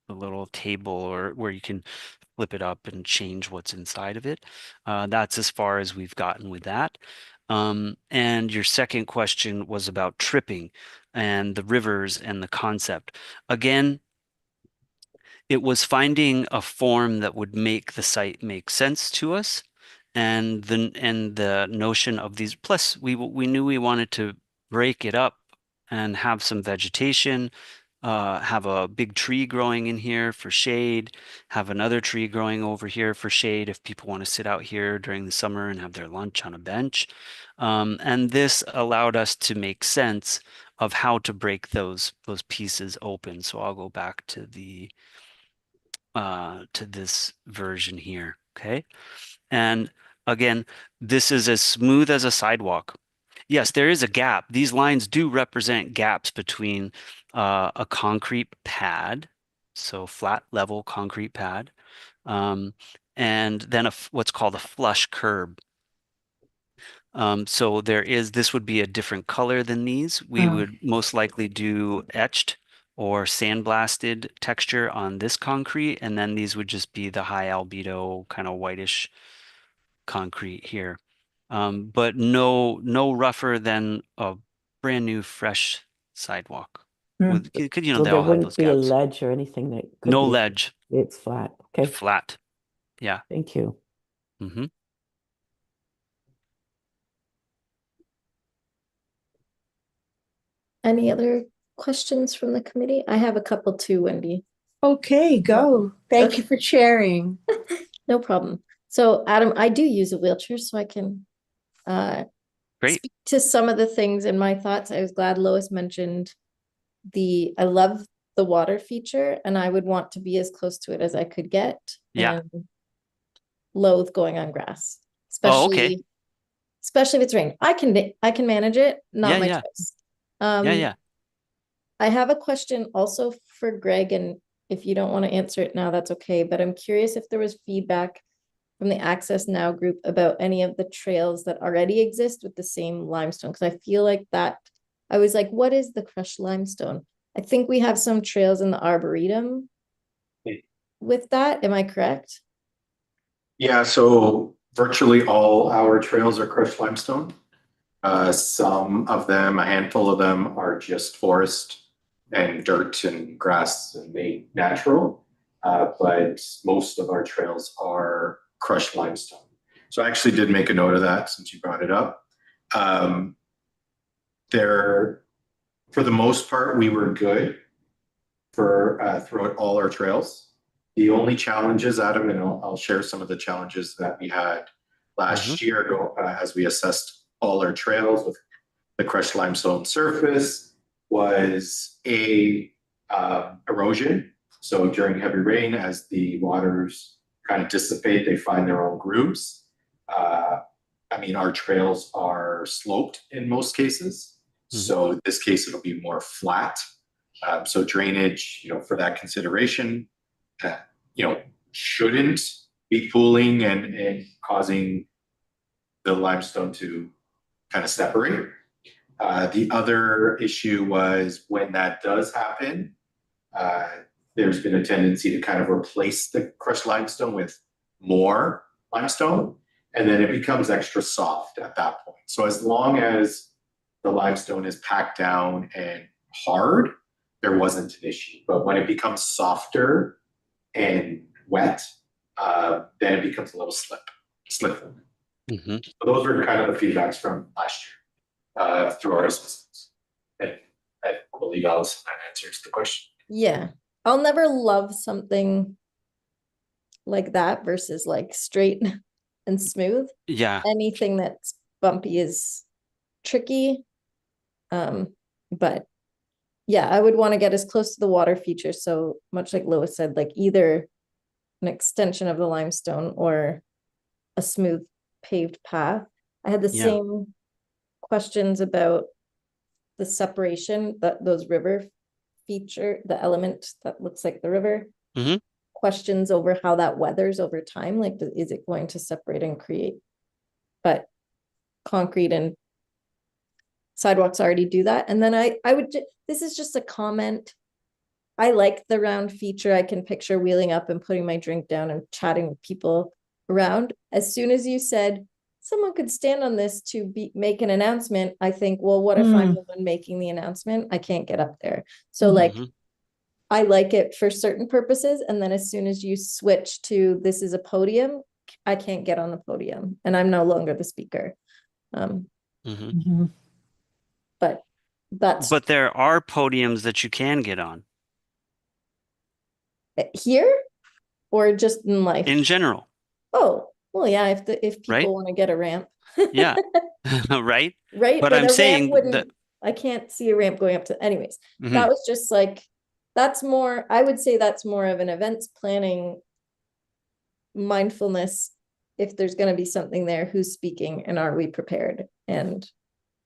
a little table or where you can flip it up and change what's inside of it. That's as far as we've gotten with that. And your second question was about tripping and the rivers and the concept. Again, it was finding a form that would make the site make sense to us, and the notion of these. Plus, we knew we wanted to break it up and have some vegetation, have a big tree growing in here for shade, have another tree growing over here for shade if people want to sit out here during the summer and have their lunch on a bench. And this allowed us to make sense of how to break those pieces open. So I'll go back to the to this version here, okay? And again, this is as smooth as a sidewalk. Yes, there is a gap. These lines do represent gaps between a concrete pad, so flat level concrete pad, and then what's called a flush curb. So this would be a different color than these. We would most likely do etched or sandblasted texture on this concrete, and then these would just be the high albedo kind of whitish concrete here. But no rougher than a brand new fresh sidewalk. With, So they there all have wouldn't those be a gaps. ledge or anything that could No be. ledge, It's flat. Okay, flat. Yeah. thank you. Mm-hmm. Any other questions from the committee? I have a couple too, Wendy. Okay, go. Thank you for sharing. No problem. So Adam, I do use a wheelchair, so I can Great. speak to some of the things in my thoughts. I was glad Lois mentioned I love the water feature, and I would want to be as close to it as I could get. Yeah. And loathe going on grass, Oh, okay. especially if it's rain. I can manage it, not Yeah, my yeah. choice. Yeah. I have a question also for Greg, and if you don't want to answer it now, that's okay. But I'm curious if there was feedback from the Access Now group about any of the trails that already exist with the same limestone. Because I feel like that, I was like, what is the crushed limestone? I think we have some trails in the Arboretum with that. Am I correct? Yeah, so virtually all our trails are crushed limestone. Some of them, a handful of them, are just forest and dirt and grass and made natural. But most of our trails are crushed limestone. So I actually did make a note of that since you brought it up. For the most part, we were good for throughout all our trails. The only challenges, Adam, and I'll share some of the challenges that we had last year as we assessed all our trails with the crushed limestone surface, was erosion. So during heavy rain, as the waters kind of dissipate, they find their own grooves. Our trails are sloped in most cases. So in this case, it'll be more flat. So drainage, for that consideration, shouldn't be pooling and causing the limestone to kind of separate. The other issue was when that does happen, there's been a tendency to kind of replace the crushed limestone with more limestone, and then it becomes extra soft at that point. So as long as the limestone is packed down and hard, there wasn't an issue. But when it becomes softer and wet, then it becomes a little slippery. So those were kind of the feedbacks from last year through our assessments. And I believe Allison answers the question. Yeah. I'll never love something like that versus like straight and smooth. Yeah. Anything that's bumpy is tricky. But yeah, I would want to get as close to the water feature. So much like Lois said, like either an extension of the limestone or a smooth paved path. I had the Yeah. same questions about the separation, that those river feature, the element that looks like the river. Mhm. Questions over how that weathers over time, like is it going to separate and create? But concrete and sidewalks already do that. And then I would, this is just a comment. I like the round feature. I can picture wheeling up and putting my drink down and chatting with people around. As soon as you said someone could stand on this to make an announcement, I think, well, what if I'm the one making the announcement? I can't get up there. So like, I like it for certain purposes. And then as soon as you switch to this is a podium, I can't get on the podium and I'm no longer the speaker. But that's But there are podiums that you can get on here or just in life. in general. Oh, well, yeah, if people Right? want to get a ramp. Yeah. Right. Right. But a I'm ramp saying wouldn't, that I can't see a ramp going up to, anyways, Mhm. that was just like, that's more, I would say that's more of an events planning mindfulness. If there's going to be something there, who's speaking and are we prepared? And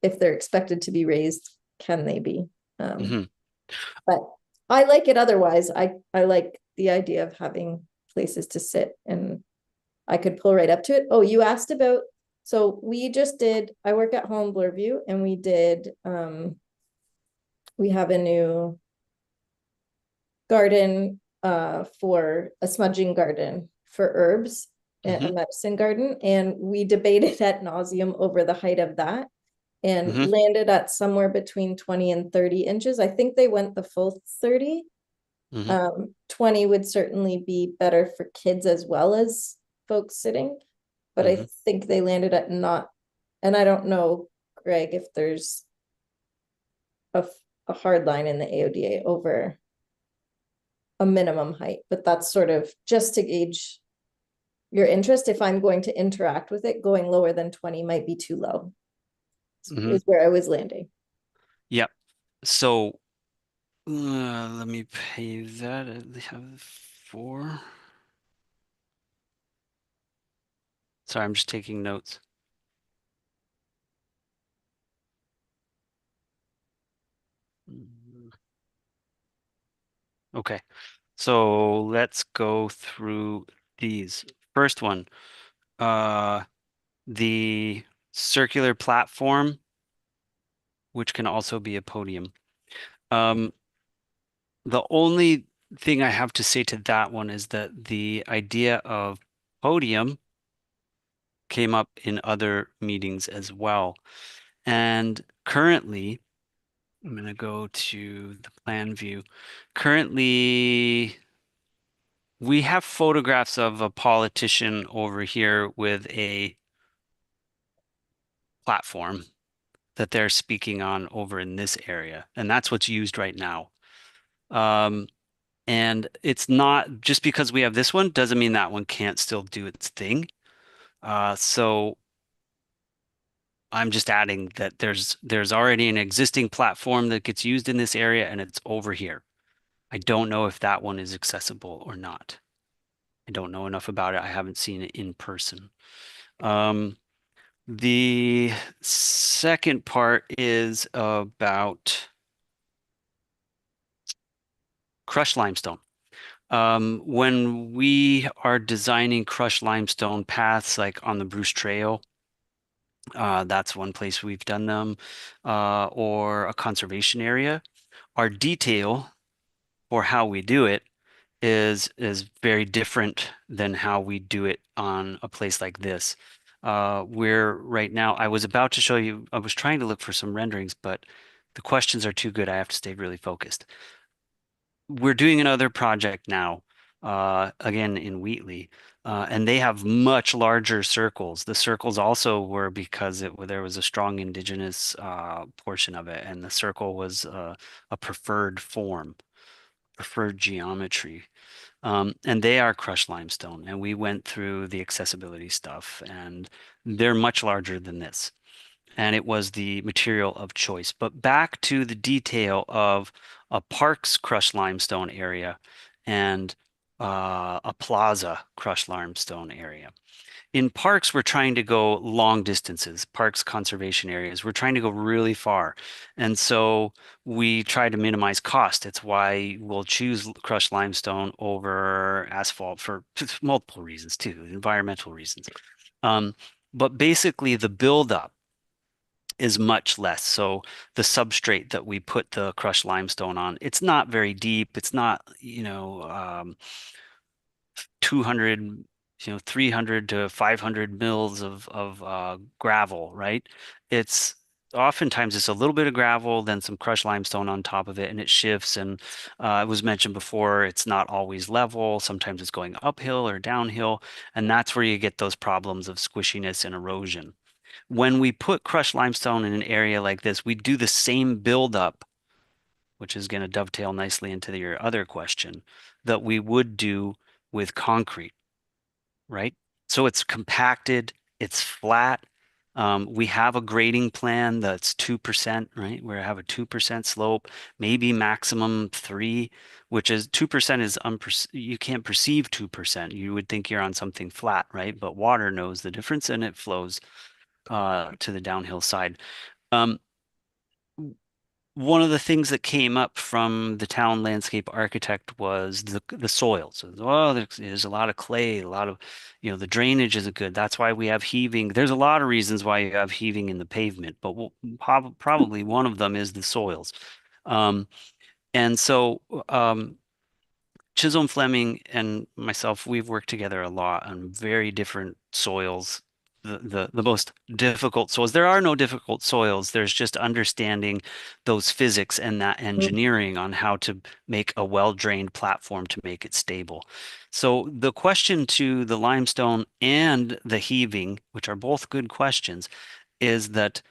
if they're expected to be raised, can they be? Mhm. But I like it otherwise. I like the idea of having places to sit and I could pull right up to it. Oh, you asked about, so we just did, I work at home Bloorview and we did, we have a new garden for a smudging garden for herbs, a medicine garden. And we debated ad nauseum over the height of that and landed at somewhere between 20 and 30 inches. I think they went the full 30. 20 would certainly be better for kids as well as folks sitting, but I think they landed at not, and I don't know, Greg, if there's a hard line in the AODA over a minimum height, but that's sort of just to gauge your interest. If I'm going to interact with it, going lower than 20 might be too low. Is where I was landing. Yep. So let me pay that. I have 4. Sorry, I'm just taking notes. Okay, so let's go through these. First one, the circular platform, which can also be a podium. The only thing I have to say to that one is that the idea of podium came up in other meetings as well. And currently, I'm going to go to the plan view. Currently, we have photographs of a politician over here with a platform that they're speaking on over in this area. And that's what's used right now. And it's not just because we have this one doesn't mean that one can't still do its thing. So I'm just adding that there's already an existing platform that gets used in this area and it's over here. I don't know if that one is accessible or not. I don't know enough about it. I haven't seen it in person. The second part is about crushed limestone. When we are designing crushed limestone paths, like on the Bruce Trail, that's one place we've done them, or a conservation area. Our detail for how we do it is very different than how we do it on a place like this. We're right now, I was about to show you, I was trying to look for some renderings, but the questions are too good. I have to stay really focused. We're doing another project now, again in Wheatley, and they have much larger circles. The circles also were because there was a strong Indigenous portion of it, and the circle was a preferred form. preferred geometry. And they are crushed limestone. And we went through the accessibility stuff, and they're much larger than this. And it was the material of choice. But back to the detail of a Parks crushed limestone area and a Plaza crushed limestone area. In parks, we're trying to go long distances, parks conservation areas. We're trying to go really far. And so we try to minimize cost. It's why we'll choose crushed limestone over asphalt for multiple reasons too, environmental reasons. But basically the buildup is much less. So the substrate that we put the crushed limestone on, it's not very deep. It's not, 200, 300 to 500 mils of gravel, right? It's oftentimes it's a little bit of gravel, then some crushed limestone on top of it, and it shifts. And it was mentioned before, it's not always level. Sometimes it's going uphill or downhill, and that's where you get those problems of squishiness and erosion. When we put crushed limestone in an area like this, we do the same buildup, which is going to dovetail nicely into your other question, that we would do with concrete, right? So it's compacted, it's flat. We have a grading plan that's 2%, right? We have a 2% slope, maybe maximum 3, which is 2% is you can't perceive 2%. You would think you're on something flat, right? But water knows the difference and it flows to the downhill side. One of the things that came up from the town landscape architect was the soils. Oh, there's a lot of clay, a lot of, the drainage isn't good. That's why we have heaving. There's a lot of reasons why you have heaving in the pavement, but probably one of them is the soils. And so Chisholm Fleming and myself, we've worked together a lot on very different soils. The most difficult soils. There are no difficult soils. There's just understanding those physics and that engineering on how to make a well-drained platform to make it stable. So the question to the limestone and the heaving, which are both good questions, is that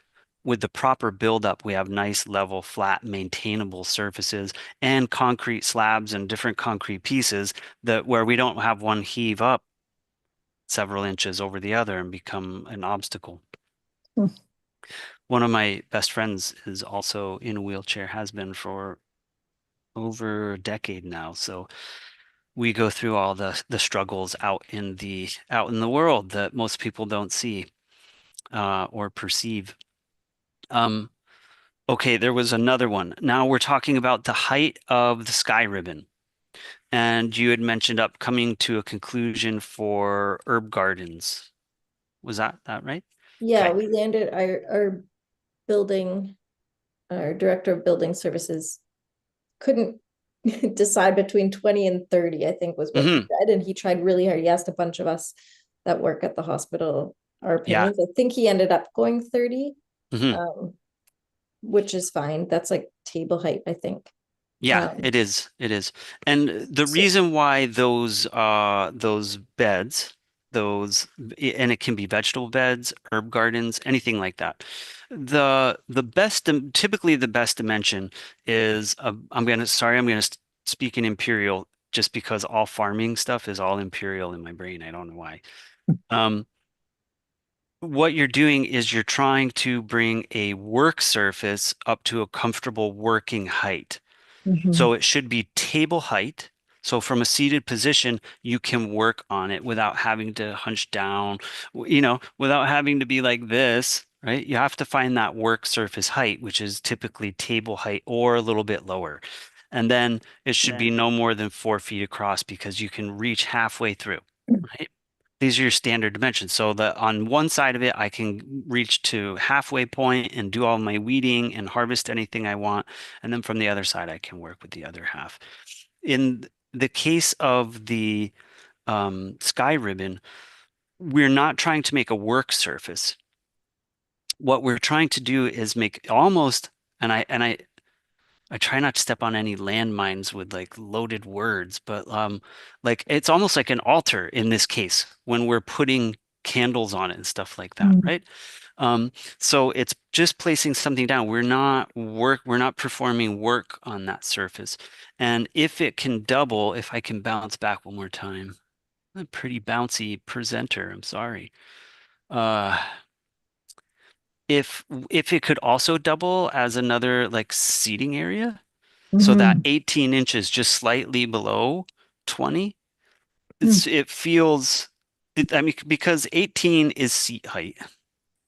with the proper buildup, we have nice, level, flat, maintainable surfaces and concrete slabs and different concrete pieces that where we don't have one heave up several inches over the other and become an obstacle. One of my best friends is also in a wheelchair, has been for over a decade now. So we go through all the struggles out in the world that most people don't see or perceive. Okay, there was another one. Now we're talking about the height of the sky ribbon. And you had mentioned coming to a conclusion for herb gardens. Was that right? Yeah, Okay. we landed our director of building services couldn't decide between 20 and 30, I think was what he said. And he tried really hard. He asked a bunch of us that work at the hospital our opinions. I think he ended up going 30, which is fine. That's like table height, I think. Yeah, it is. It is. And the reason why those beds, and it can be vegetable beds, herb gardens, anything like that. Typically the best dimension is I'm going to speak in imperial just because all farming stuff is all imperial in my brain. I don't know why. What you're doing is you're trying to bring a work surface up to a comfortable working height. So it should be table height. So from a seated position, you can work on it without having to hunch down, without having to be like this, right? You have to find that work surface height, which is typically table height or a little bit lower. And then it should be no more than 4 feet across because you can reach halfway through, right? These are your standard dimensions. So that on one side of it, I can reach to halfway point and do all my weeding and harvest anything I want. And then from the other side, I can work with the other half. In the case of the sky ribbon, we're not trying to make a work surface. What we're trying to do is make almost, and I try not to step on any landmines with like loaded words, but like it's almost like an altar in this case when we're putting candles on it and stuff like that, right? So it's just placing something down. We're not performing work on that surface. And if it can double, if I can bounce back one more time, I'm a pretty bouncy presenter, I'm sorry. If it could also double as another like seating area, so that 18 inches just slightly below 20, it feels, I mean, because 18 is seat height.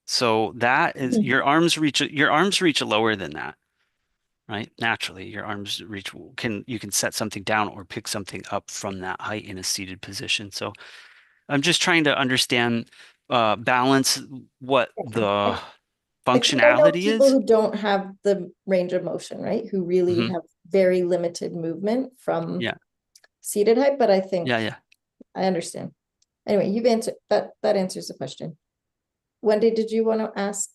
So that is your arms reach lower than that, right? Naturally, your arms reach you can set something down or pick something up from that height in a seated position. So I'm just trying to understand balance what the Because I know functionality people is. who don't have the range of motion, right? Who really have very limited movement from Yeah. seated height, but I think Yeah. I understand. Anyway, you've answered that answers the question. Wendy, did you want to ask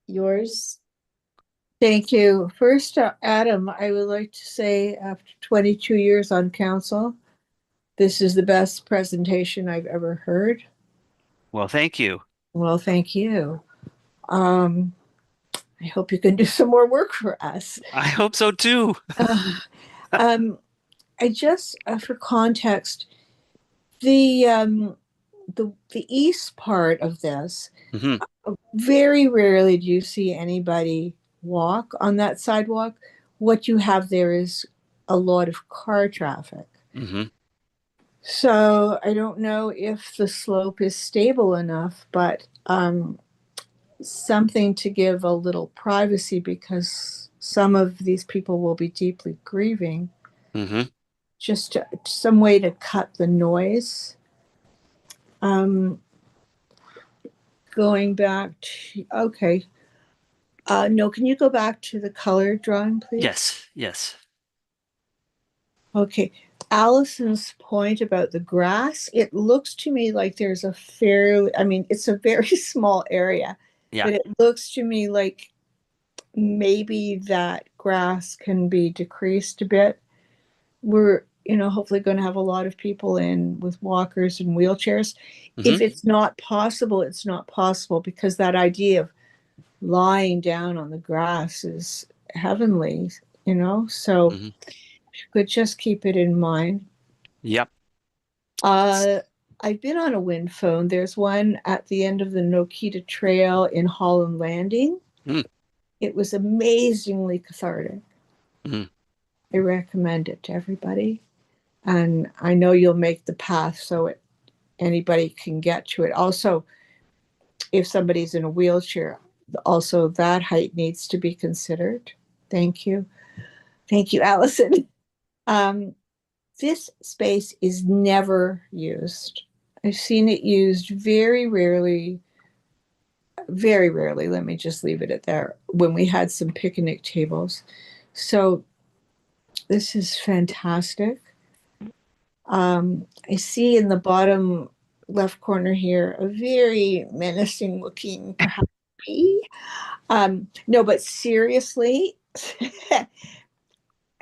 yours? Thank you. First, Adam, I would like to say after 22 years on council, this is the best presentation I've ever heard. Well, thank you. Well, thank you. I hope you can do some more work for us. I hope so too. I just, for context, the east part of this, very rarely do you see anybody walk on that sidewalk. What you have there is a lot of car traffic. So I don't know if the slope is stable enough, but something to give a little privacy, because some of these people will be deeply grieving. Just some way to cut the noise. Going back to, okay. No, can you go back to the color drawing, please? Yes. Okay. Allison's point about the grass, it looks to me like there's a fairly, I mean, it's a very small area, but it looks to me like maybe that grass can be decreased a bit. We're, hopefully going to have a lot of people in with walkers and wheelchairs. If it's not possible, it's not possible, because that idea of lying down on the grass is heavenly, so could just keep it in mind. Yep. I've been on a wind phone. There's one at the end of the Nokita Trail in Holland Landing. It was amazingly cathartic. I recommend it to everybody. And I know you'll make the path so anybody can get to it. Also, if somebody's in a wheelchair, also that height needs to be considered. Thank you. Thank you, Allison. This space is never used. I've seen it used very rarely, let me just leave it at there, when we had some picnic tables. So this is fantastic. I see in the bottom left corner here a very menacing looking bee. No, but seriously,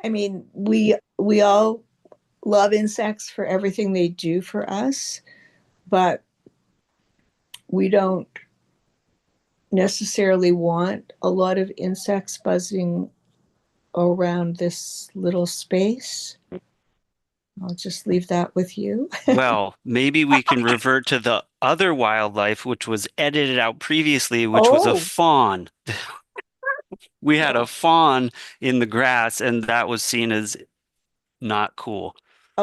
I mean, we all love insects for everything they do for us, but we don't necessarily want a lot of insects buzzing around this little space. I'll just leave that with you. Well, maybe we can revert to the other wildlife, which was edited out previously, which was a fawn. We had a fawn in the grass, and that was seen as not cool.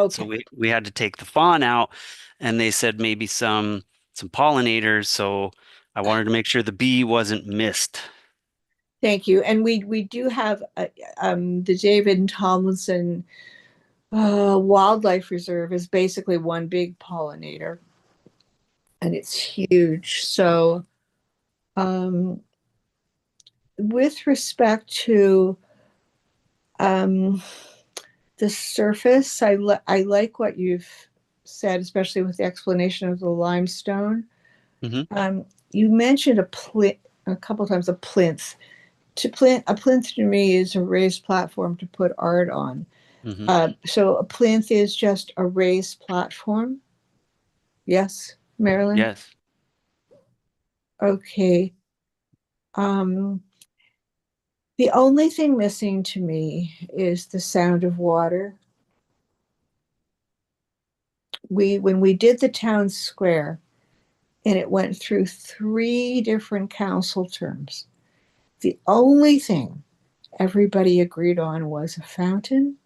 So we had to take the fawn out, and they said maybe some pollinators. So I wanted to make sure the bee wasn't missed. Thank you. And we do have the David Tomlinson Wildlife Reserve is basically one big pollinator, and it's huge. So with respect to the surface, I like what you've said, especially with the explanation of the limestone. You mentioned a couple of times a plinth. A plinth to me is a raised platform to put art on. So a plinth is just a raised platform. Yes, Marilyn? Yes. Okay. The only thing missing to me is the sound of water. When we did the town square, and it went through 3 different council terms, the only thing everybody agreed on was a fountain,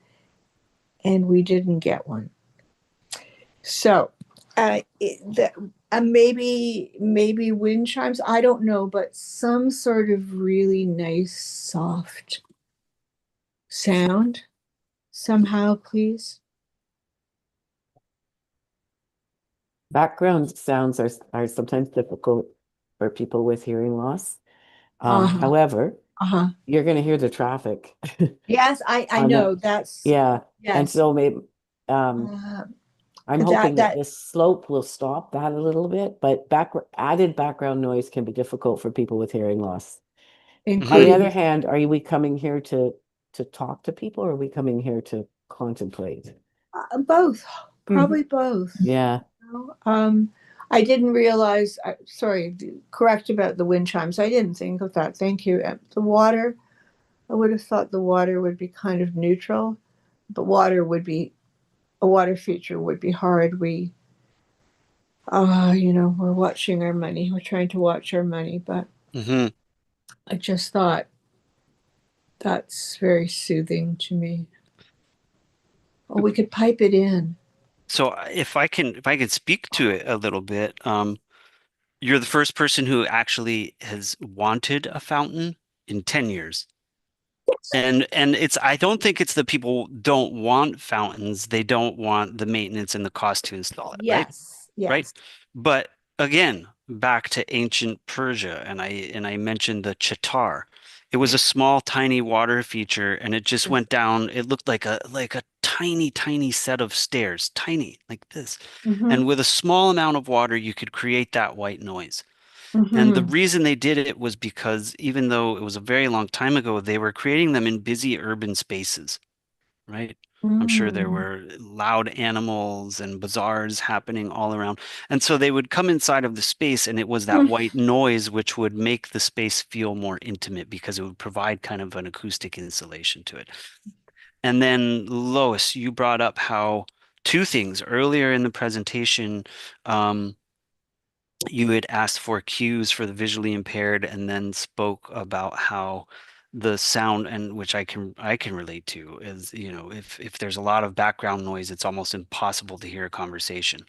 and we didn't get one. So maybe wind chimes, I don't know, but some sort of really nice soft sound somehow, please. Background sounds are sometimes difficult for people with hearing loss. However, you're going to hear the traffic. Yes, I know that's yeah. yes. And so maybe I'm hoping that this slope will stop that a little bit, but added background noise can be difficult for people with hearing loss. On the other hand, are we coming here to talk to people, or are we coming here to contemplate? Both, probably both. Yeah. I didn't realize, sorry, correct about the wind chimes. I didn't think of that. Thank you. The water, I would have thought the water would be kind of neutral, but a water feature would be hard. We're watching our money. We're trying to watch our money, but I just thought that's very soothing to me. Oh, we could pipe it in. So if I can speak to it a little bit, you're the first person who actually has wanted a fountain in 10 years. And I don't think it's that people don't want fountains. They don't want the maintenance and the cost to install it, right? Yes. Right. But again, back to ancient Persia, and I mentioned the Chitar. It was a small, tiny water feature, and it just went down. It looked like a tiny, tiny set of stairs, tiny like this. And with a small amount of water, you could create that white noise. And the reason they did it was because even though it was a very long time ago, they were creating them in busy urban spaces, right? I'm sure there were loud animals and bazaars happening all around. And so they would come inside of the space, and it was that white noise which would make the space feel more intimate because it would provide kind of an acoustic insulation to it. And then Lois, you brought up how 2 things earlier in the presentation, you had asked for cues for the visually impaired, and then spoke about how the sound, and which I can relate to, is, if there's a lot of background noise, it's almost impossible to hear a conversation.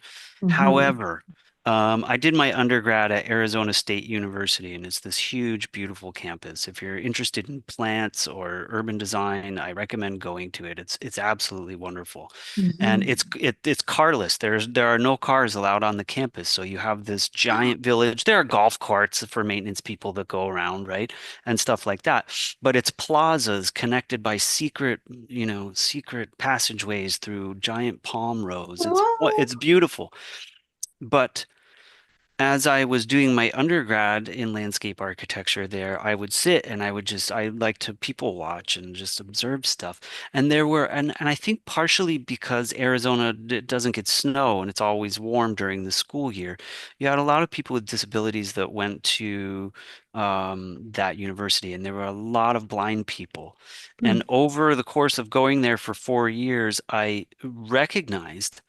However, I did my undergrad at Arizona State University, and it's this huge, beautiful campus. If you're interested in plants or urban design, I recommend going to it. It's absolutely wonderful. And it's carless. There are no cars allowed on the campus. So you have this giant village. There are golf carts for maintenance people that go around, right? And stuff like that. But it's plazas connected by secret passageways through giant palm rows. It's beautiful. But as I was doing my undergrad in landscape architecture there, I would sit and I like to people watch and just observe stuff. And and I think partially because Arizona doesn't get snow and it's always warm during the school year, you had a lot of people with disabilities that went to that university, and there were a lot of blind people. And over the course of going there for 4 years, I recognized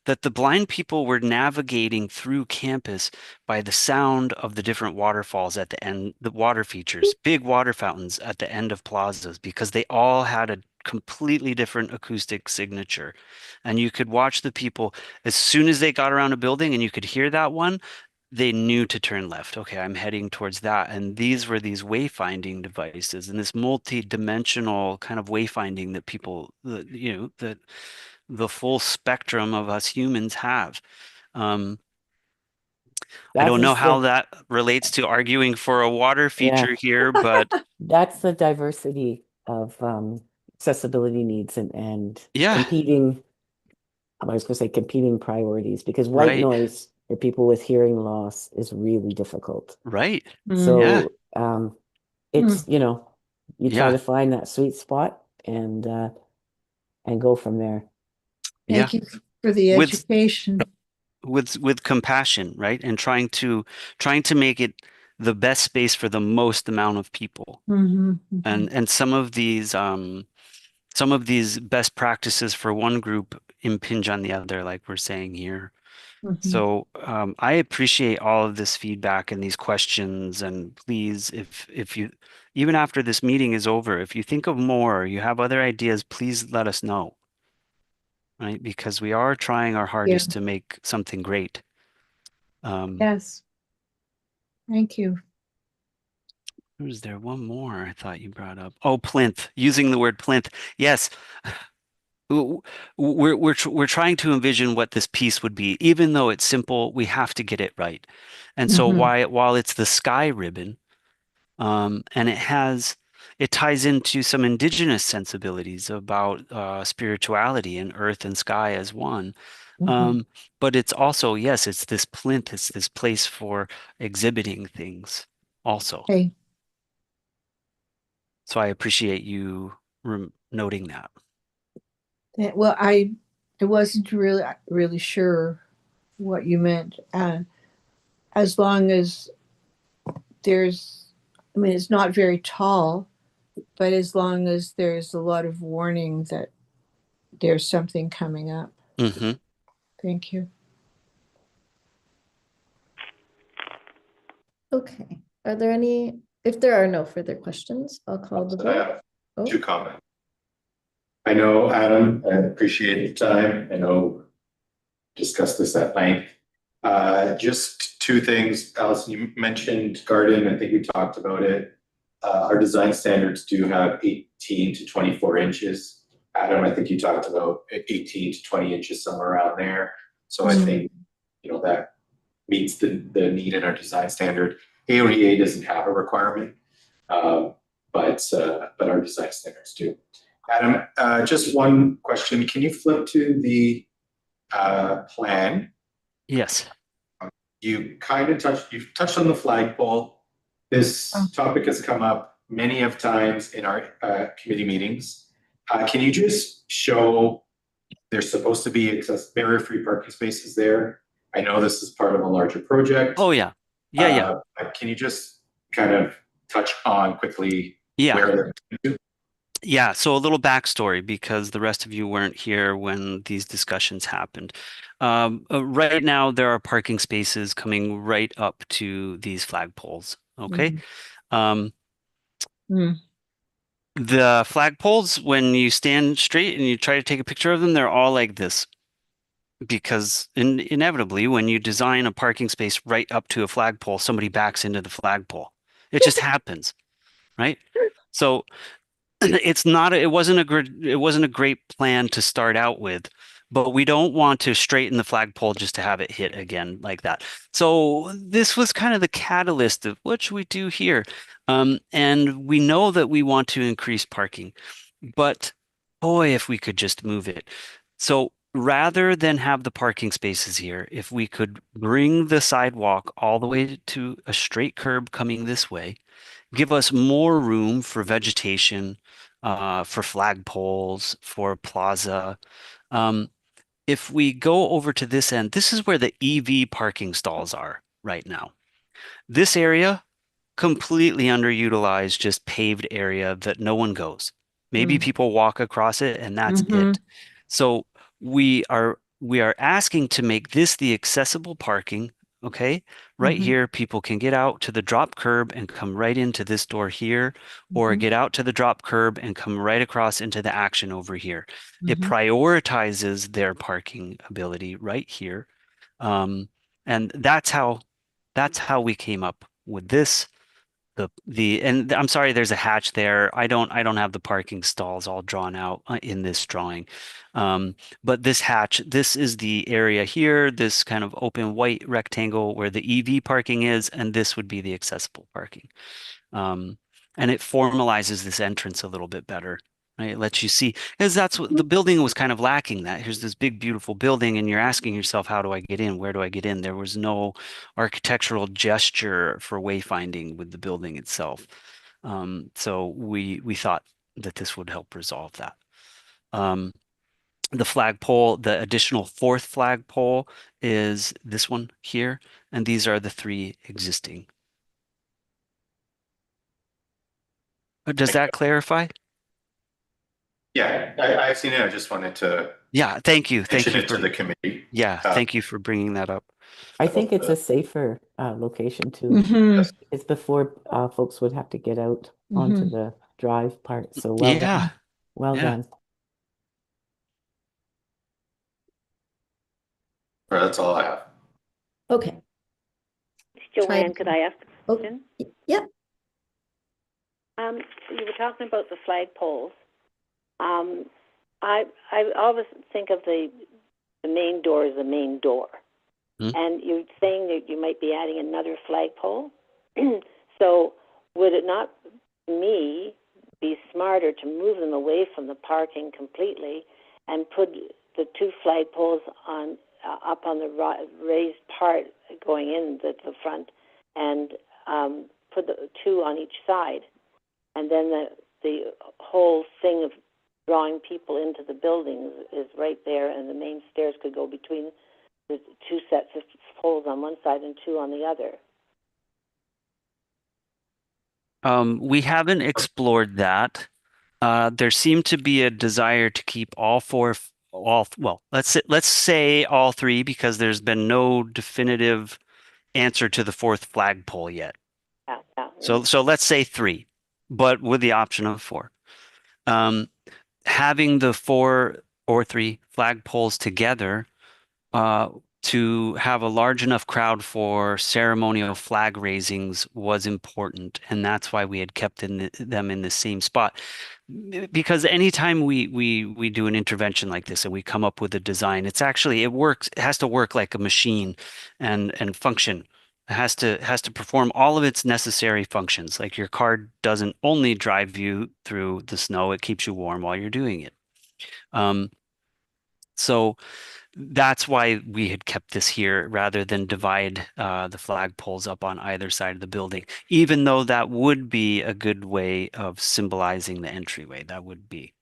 that the blind people were navigating through campus by the sound of the different waterfalls at the end, the water features, big water fountains at the end of plazas, because they all had a completely different acoustic signature. And you could watch the people as soon as they got around a building and you could hear that one, they knew to turn left. Okay, I'm heading towards that. And these were these wayfinding devices and this multi-dimensional kind of wayfinding that people, that the full spectrum of us humans have. I don't know how that relates to arguing for a water feature here, but that's the diversity of accessibility needs and competing. I was going to say competing priorities, because white noise for people with hearing loss is really difficult. Right. So it's you try to find that sweet spot and go from there. Thank you for the education. With compassion, right? And trying to make it the best space for the most amount of people. And some of these best practices for one group impinge on the other, like we're saying here. So I appreciate all of this feedback and these questions. And please, if you, even after this meeting is over, if you think of more, or you have other ideas, please let us know. Right? Because we are trying our hardest to make something great. Yes. Thank you. Was there one more I thought you brought up? Oh, plinth, using the word plinth. Yes. We're trying to envision what this piece would be. Even though it's simple, we have to get it right. And so while it's the sky ribbon, and it ties into some indigenous sensibilities about spirituality and earth and sky as one. But it's also, yes, it's this plinth, it's this place for exhibiting things also. Okay. So I appreciate you noting that. Well, I wasn't really sure what you meant. As long as there's, I mean, it's not very tall, but as long as there's a lot of warning that there's something coming up. Thank you. Okay. Are there any, if there are no further questions, I'll call the vote. Two comments. I know, Adam, I appreciate your time. I know discussed this at length. Just two things. Alison, you mentioned garden. I think we talked about it. Our design standards do have 18 to 24 inches. Adam, I think you talked about 18 to 20 inches, somewhere around there. So I think, you know, that meets the need in our design standard. AODA doesn't have a requirement, but our design standards do. Adam, just one question. Can you flip to the plan? Yes. You've touched on the flagpole. This topic has come up many of times in our committee meetings. Can you just show there's supposed to be barrier-free parking spaces there? I know this is part of a larger project. Oh, yeah. Yeah. Can you just kind of touch on quickly where they're? Yeah, so a little backstory, because the rest of you weren't here when these discussions happened. Right now, there are parking spaces coming right up to these flagpoles, okay? The flagpoles, when you stand straight and you try to take a picture of them, they're all like this. Because inevitably, when you design a parking space right up to a flagpole, somebody backs into the flagpole. It just happens, right? So it wasn't a great plan to start out with, but we don't want to straighten the flagpole just to have it hit again like that. So this was kind of the catalyst of what should we do here? And we know that we want to increase parking, but boy, if we could just move it. So rather than have the parking spaces here, if we could bring the sidewalk all the way to a straight curb coming this way, give us more room for vegetation, for flagpoles, for plaza. If we go over to this end, this is where the EV parking stalls are right now. This area, completely underutilized, just paved area that no one goes. Maybe people walk across it and that's it. So we are asking to make this the accessible parking. Okay, right here, people can get out to the drop curb and come right into this door here, or get out to the drop curb and come right across into the action over here. It prioritizes their parking ability right here. And that's how we came up with this. And I'm sorry, there's a hatch there. I don't have the parking stalls all drawn out in this drawing. But this hatch, this is the area here, this kind of open white rectangle where the EV parking is, and this would be the accessible parking. And it formalizes this entrance a little bit better. Right? It lets you see, because that's what the building was kind of lacking. That here's this big, beautiful building, and you're asking yourself, how do I get in? Where do I get in? There was no architectural gesture for wayfinding with the building itself. So we thought that this would help resolve that. The flagpole, the additional fourth flagpole is this one here, and these are the three existing. Does that clarify? Yeah, I've seen it. I just wanted to Yeah, thank you. Thank mention you it to for, the committee. yeah, thank you for bringing that up. I think it's a safer location too. Mhm, It's before folks would have to get out onto mhm. the drive part. So well done. Yeah, Well yeah. done. That's all I have. Okay. Joanne, could I ask a Oh, question? yeah. You were talking about the flagpoles. I always think of the main door as the main door. And you're saying that you might be adding another flagpole. So would it not, to me, be smarter to move them away from the parking completely and put the two flagpoles on up on the raised part going in the front, and put the two on each side, and then the whole thing of drawing people into the buildings is right there, and the main stairs could go between the two sets of poles on one side and two on the other. We haven't explored that. There seemed to be a desire to keep all well, let's say all three, because there's been no definitive answer to the fourth flagpole yet. Yeah. So let's say three, but with the option of four. Having the 4 or 3 flagpoles together to have a large enough crowd for ceremonial flag raisings was important, and that's why we had kept them in the same spot. Because anytime we do an intervention like this and we come up with a design, it has to work like a machine and function. It has to perform all of its necessary functions. Like your car doesn't only drive you through the snow, it keeps you warm while you're doing it. So that's why we had kept this here rather than divide the flagpoles up on either side of the building, even though that would be a good way of symbolizing the entryway. That would be.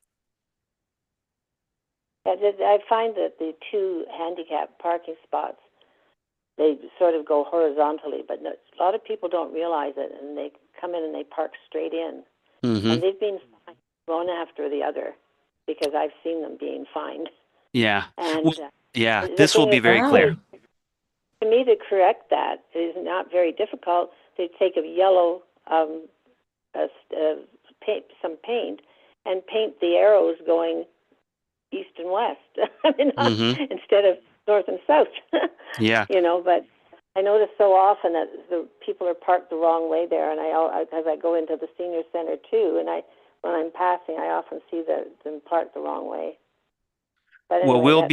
I find that the two handicap parking spots, they sort of go horizontally, but a lot of people don't realize it, and they come in and they park straight in. And they've been fined one after the other because I've seen them being fined. Yeah. And well, yeah, this will be very clear. To me, to correct that is not very difficult. They take a yellow some paint and paint the arrows going east and west, instead of north and south. Yeah. But I notice so often that the people are parked the wrong way there, and as I go into the senior center too, and when I'm passing, I often see them parked the wrong way. But anyway, well,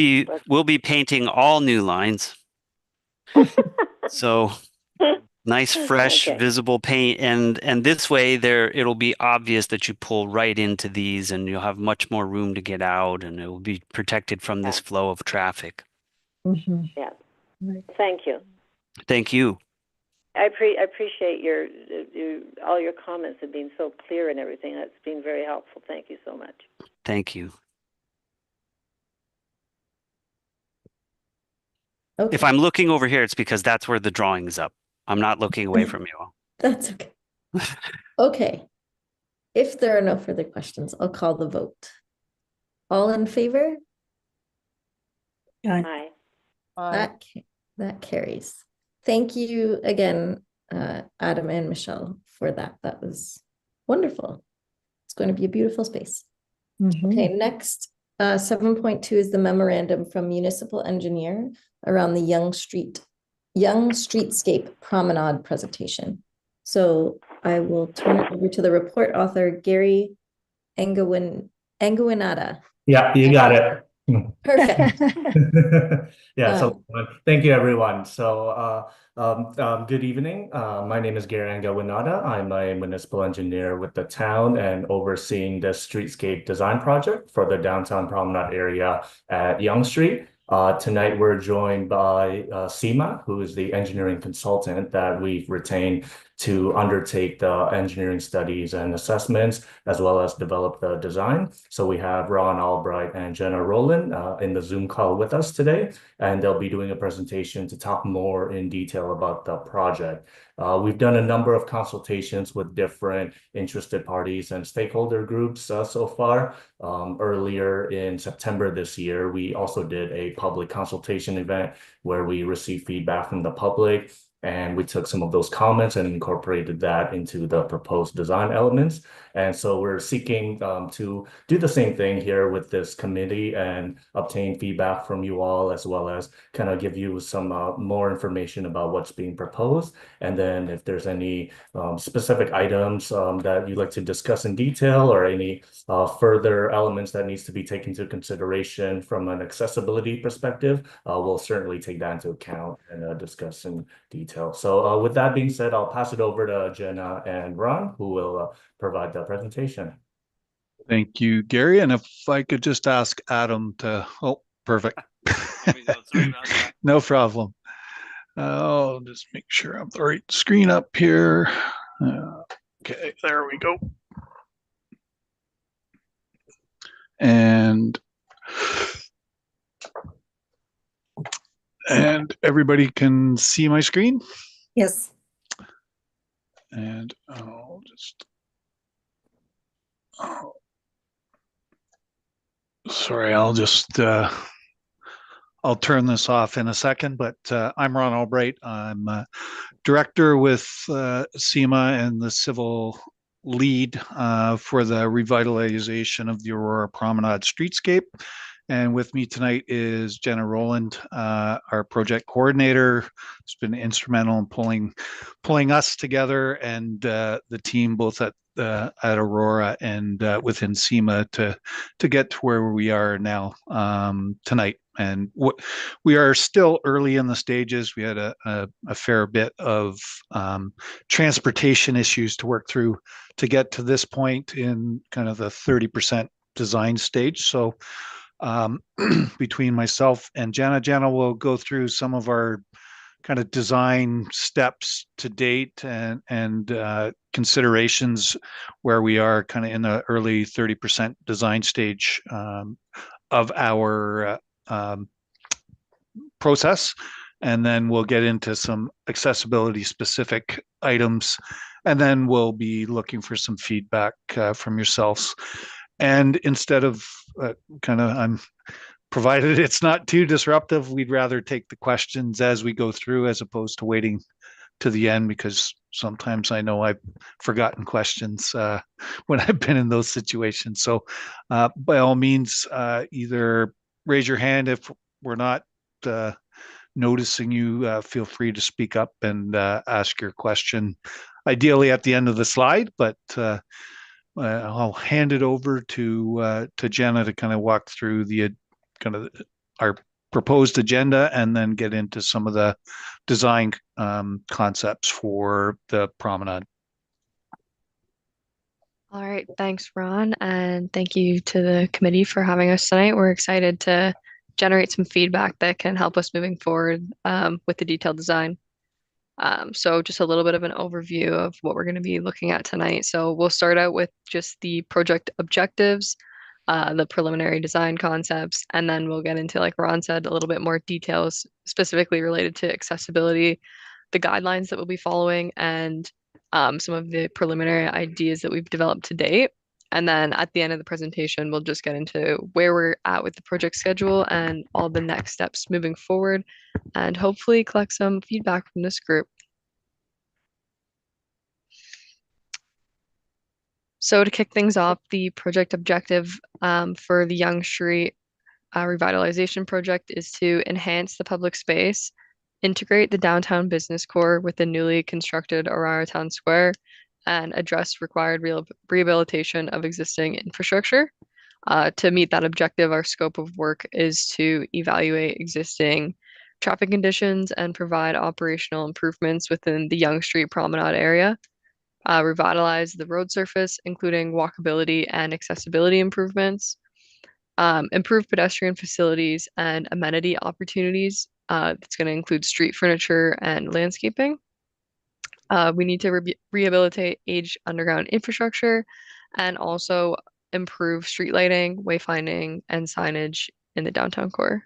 we'll be painting all new lines. So nice, fresh, visible paint, and this way it'll be obvious that you pull right into these, and you'll have much more room to get out, and it will be protected from this flow of traffic. Yeah. Thank you. Thank you. I appreciate all your comments have been so clear and everything. That's been very helpful. Thank you so much. Thank you. Okay. If I'm looking over here, it's because that's where the drawing is up. I'm not looking away from you all. That's okay. Okay. If there are no further questions, I'll call the vote. All in favor? Aye. That carries. Thank you again, Adam and Michelle, for that. That was wonderful. It's going to be a beautiful space. Okay, next, 7.2 is the memorandum from Municipal Engineer around the Yonge Streetscape Promenade Presentation. So I will turn it over to the report author, Gary Anguinata. Yeah, you got it. Perfect. Yeah, so thank you, everyone. So good evening. My name is Gary Anguinata. I'm a municipal engineer with the town and overseeing the streetscape design project for the downtown promenade area at Yonge Street. Tonight, we're joined by Seema, who is the engineering consultant that we've retained to undertake the engineering studies and assessments, as well as develop the design. So we have Ron Albright and Jenna Rowland in the Zoom call with us today, and they'll be doing a presentation to talk more in detail about the project. We've done a number of consultations with different interested parties and stakeholder groups so far. Earlier in September this year, we also did a public consultation event where we received feedback from the public, and we took some of those comments and incorporated that into the proposed design elements. And so we're seeking to do the same thing here with this committee and obtain feedback from you all, as well as kind of give you some more information about what's being proposed. And then if there's any specific items that you'd like to discuss in detail, or any further elements that needs to be taken into consideration from an accessibility perspective, we'll certainly take that into account and discuss in detail. So with that being said, I'll pass it over to Jenna and Ron, who will provide the presentation. Thank you, Gary. And if I could just ask Adam to, oh, perfect. Sorry about that. No problem. I'll just make sure I'm the right screen up here. Okay, there we go. And everybody can see my screen? Yes. And I'll just, sorry, I'll just, I'll turn this off in a second, but I'm Ron Albright. I'm director with SEMA and the civil lead for the revitalization of the Aurora Promenade Streetscape. And with me tonight is Jenna Rowland, our project coordinator. It's been instrumental in pulling us together and the team both at Aurora and within SEMA to get to where we are now tonight. And we are still early in the stages. We had a fair bit of transportation issues to work through to get to this point in kind of the 30% design stage. So between myself and Jenna will go through some of our kind of design steps to date and considerations where we are kind of in the early 30% design stage of our process. And then we'll get into some accessibility specific items, and then we'll be looking for some feedback from yourselves. And instead of I'm provided it's not too disruptive, we'd rather take the questions as we go through as opposed to waiting to the end, because sometimes I know I've forgotten questions when I've been in those situations. So by all means, either raise your hand if we're not noticing you, feel free to speak up and ask your question, ideally at the end of the slide, but I'll hand it over to Jenna to kind of walk through our proposed agenda and then get into some of the design concepts for the promenade. All right, thanks, Ron, and thank you to the committee for having us tonight. We're excited to generate some feedback that can help us moving forward with the detailed design. So just a little bit of an overview of what we're going to be looking at tonight. So we'll start out with just the project objectives, the preliminary design concepts, and then we'll get into, like Ron said, a little bit more details specifically related to accessibility, the guidelines that we'll be following, and some of the preliminary ideas that we've developed to date. And then at the end of the presentation, we'll just get into where we're at with the project schedule and all the next steps moving forward, and hopefully collect some feedback from this group. So to kick things off, the project objective for the Yonge Street revitalization project is to enhance the public space, integrate the downtown business core with the newly constructed Aurora Town Square, and address required rehabilitation of existing infrastructure. To meet that objective, our scope of work is to evaluate existing traffic conditions and provide operational improvements within the Yonge Street Promenade area, revitalize the road surface, including walkability and accessibility improvements, improve pedestrian facilities and amenity opportunities. It's going to include street furniture and landscaping. We need to rehabilitate aged underground infrastructure and also improve street lighting, wayfinding, and signage in the downtown core.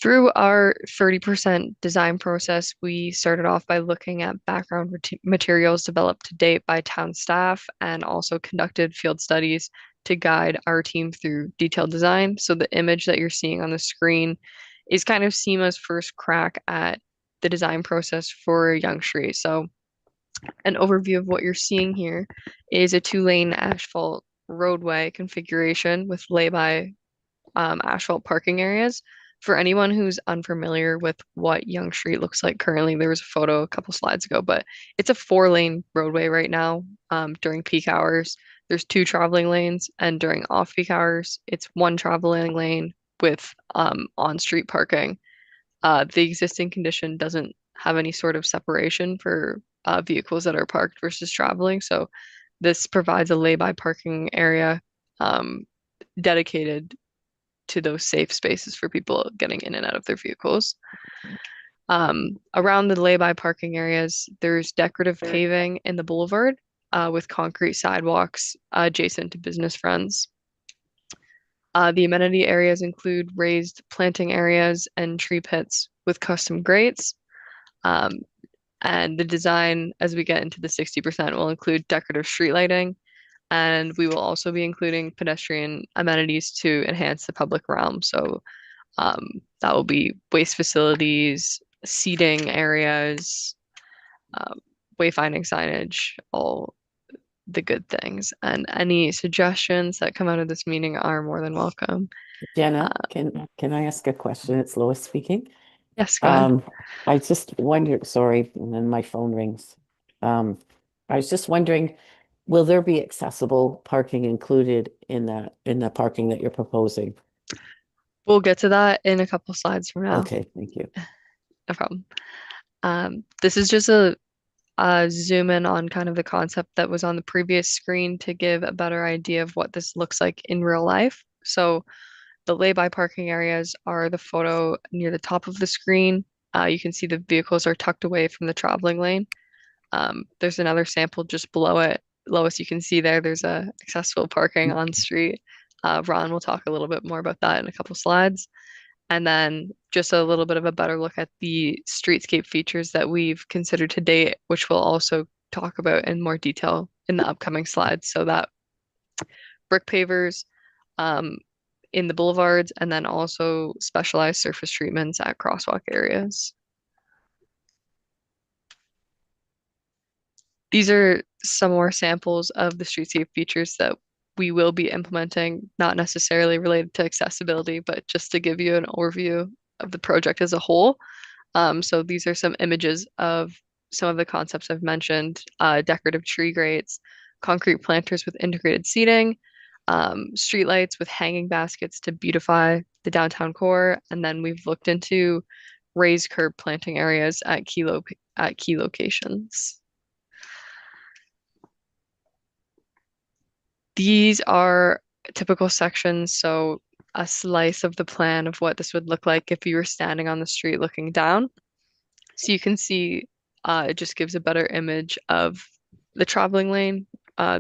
Through our 30% design process, we started off by looking at background materials developed to date by town staff and also conducted field studies to guide our team through detailed design. So the image that you're seeing on the screen is kind of SEMA's first crack at the design process for Yonge Street. So an overview of what you're seeing here is a 2-lane asphalt roadway configuration with lay-by asphalt parking areas. For anyone who's unfamiliar with what Yonge Street looks like currently, there was a photo a couple slides ago, but it's a 4-lane roadway right now. During peak hours, there's 2 traveling lanes, and during off-peak hours, it's 1 traveling lane with on-street parking. The existing condition doesn't have any sort of separation for vehicles that are parked versus traveling, so this provides a lay-by parking area dedicated to those safe spaces for people getting in and out of their vehicles. Around the lay-by parking areas, there's decorative paving in the boulevard with concrete sidewalks adjacent to business friends. The amenity areas include raised planting areas and tree pits with custom grates. And the design, as we get into the 60%, will include decorative street lighting, and we will also be including pedestrian amenities to enhance the public realm. So that will be waste facilities, seating areas, wayfinding signage, all the good things. And any suggestions that come out of this meeting are more than welcome. Jenna, can I ask a question? It's Lois speaking. Yes, go ahead. I just wondered, sorry, and then my phone rings. I was just wondering, will there be accessible parking included in the parking that you're proposing? We'll get to that in a couple slides from now. Okay, thank you. No problem. This is just a zoom in on kind of the concept that was on the previous screen to give a better idea of what this looks like in real life. So the lay-by parking areas are the photo near the top of the screen. You can see the vehicles are tucked away from the traveling lane. There's another sample just below it. Lois, you can see there's a accessible parking on street. Ron will talk a little bit more about that in a couple slides. And then just a little bit of a better look at the streetscape features that we've considered to date, which we'll also talk about in more detail in the upcoming slides. So that brick pavers in the boulevards, and then also specialized surface treatments at crosswalk areas. These are some more samples of the streetscape features that we will be implementing, not necessarily related to accessibility, but just to give you an overview of the project as a whole. So these are some images of some of the concepts I've mentioned: decorative tree grates, concrete planters with integrated seating, streetlights with hanging baskets to beautify the downtown core, and then we've looked into raised curb planting areas at key locations. These are typical sections, so a slice of the plan of what this would look like if you were standing on the street looking down. So you can see it just gives a better image of the traveling lane.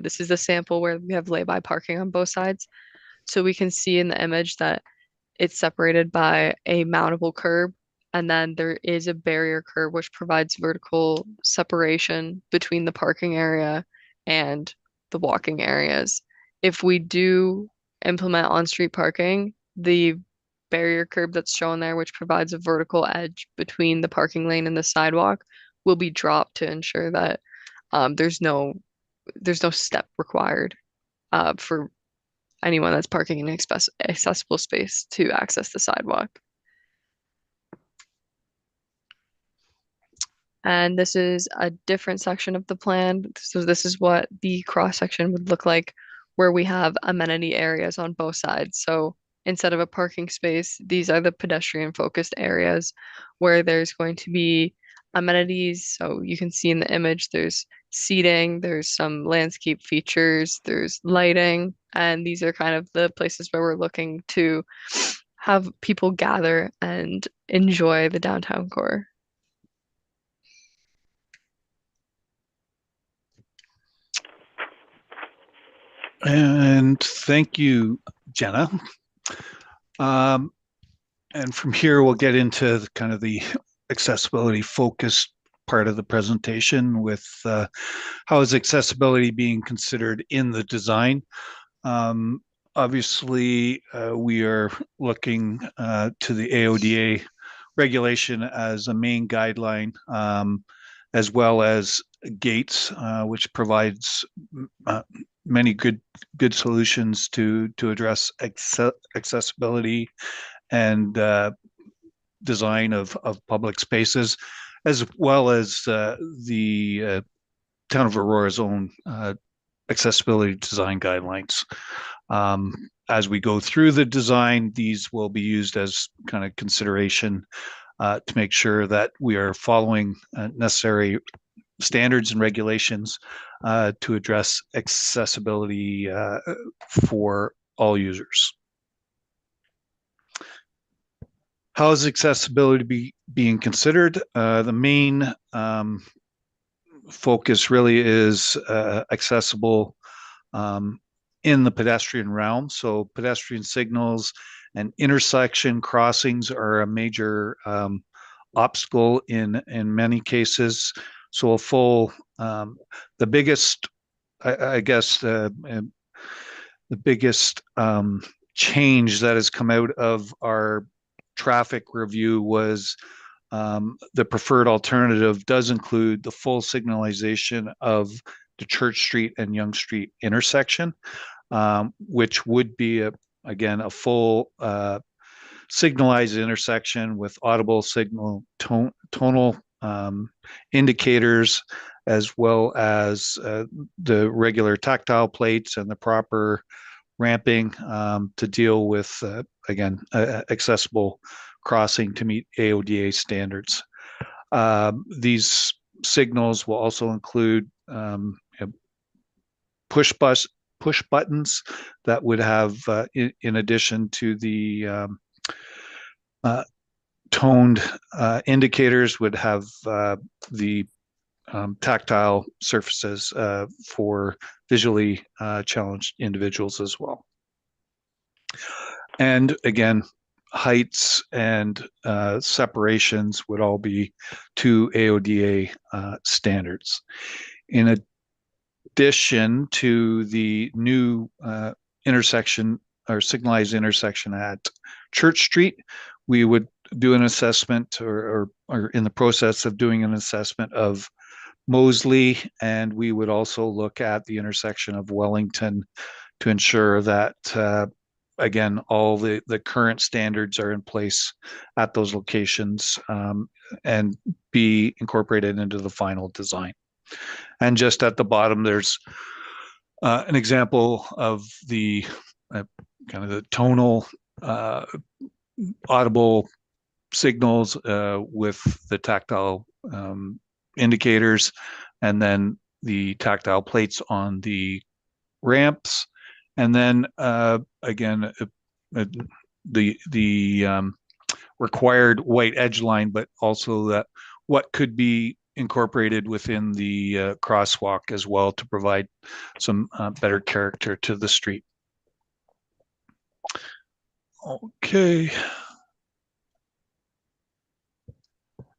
This is a sample where we have lay-by parking on both sides. So we can see in the image that it's separated by a mountable curb, and then there is a barrier curb which provides vertical separation between the parking area and the walking areas. If we do implement on-street parking, the barrier curb that's shown there, which provides a vertical edge between the parking lane and the sidewalk, will be dropped to ensure that there's no step required for anyone that's parking in an accessible space to access the sidewalk. And this is a different section of the plan. So this is what the cross section would look like, where we have amenity areas on both sides. So instead of a parking space, these are the pedestrian focused areas where there's going to be amenities. So you can see in the image, there's seating, there's some landscape features, there's lighting, and these are kind of the places where we're looking to have people gather and enjoy the downtown core. And thank you, Jenna. And from here, we'll get into kind of the accessibility focused part of the presentation with how is accessibility being considered in the design. Obviously, we are looking to the AODA regulation as a main guideline, as well as gates, which provides many good solutions to address accessibility and design of public spaces, as well as the Town of Aurora's own accessibility design guidelines. As we go through the design, these will be used as kind of consideration to make sure that we are following necessary standards and regulations to address accessibility for all users. How is accessibility being considered? The main focus really is accessible in the pedestrian realm. So pedestrian signals and intersection crossings are a major obstacle in many cases. So a full, the biggest, I guess, the biggest change that has come out of our traffic review was the preferred alternative does include the full signalization of the Church Street and Yonge Street intersection, which would be again a full signalized intersection with audible signal tonal indicators, as well as the regular tactile plates and the proper ramping to deal with again accessible crossing to meet AODA standards. These signals will also include push buttons that would have, in addition to the toned indicators, would have the tactile surfaces for visually challenged individuals as well. And again, heights and separations would all be to AODA standards. In addition to the new intersection or signalized intersection at Church Street, we would do an assessment or in the process of doing an assessment of Moseley, and we would also look at the intersection of Wellington to ensure that again, all the current standards are in place at those locations and be incorporated into the final design. And just at the bottom, there's an example of the kind of the tonal audible signals with the tactile indicators, and then the tactile plates on the ramps. And then again, the required white edge line, but also that what could be incorporated within the crosswalk as well to provide some better character to the street. Okay.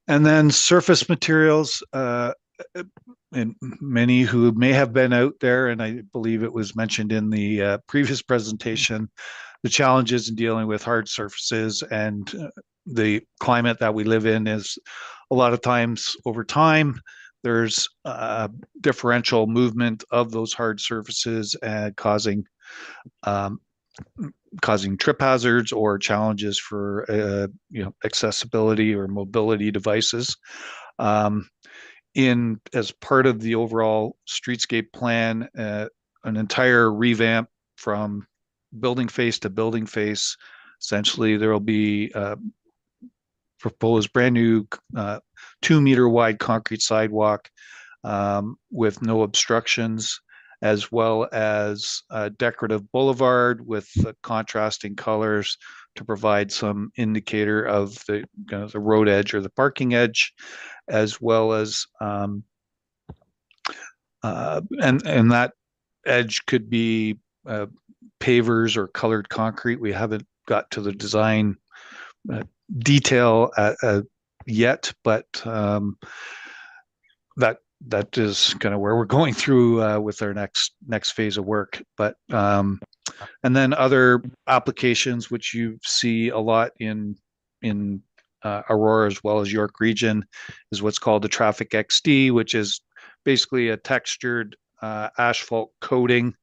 And then surface materials. And many who may have been out there, and I believe it was mentioned in the previous presentation, the challenges in dealing with hard surfaces and the climate that we live in is a lot of times over time, there's differential movement of those hard surfaces and causing trip hazards or challenges for accessibility or mobility devices. As part of the overall streetscape plan, an entire revamp from building face to building face. Essentially, there will be proposed brand new 2-meter wide concrete sidewalk with no obstructions, as well as a decorative boulevard with contrasting colors to provide some indicator of the road edge or the parking edge, as well as and that edge could be pavers or colored concrete. We haven't got to the design detail yet, but that is kind of where we're going through with our next phase of work. But and then other applications which you see a lot in Aurora as well as York region is what's called the Traffic XD, which is basically a textured asphalt coating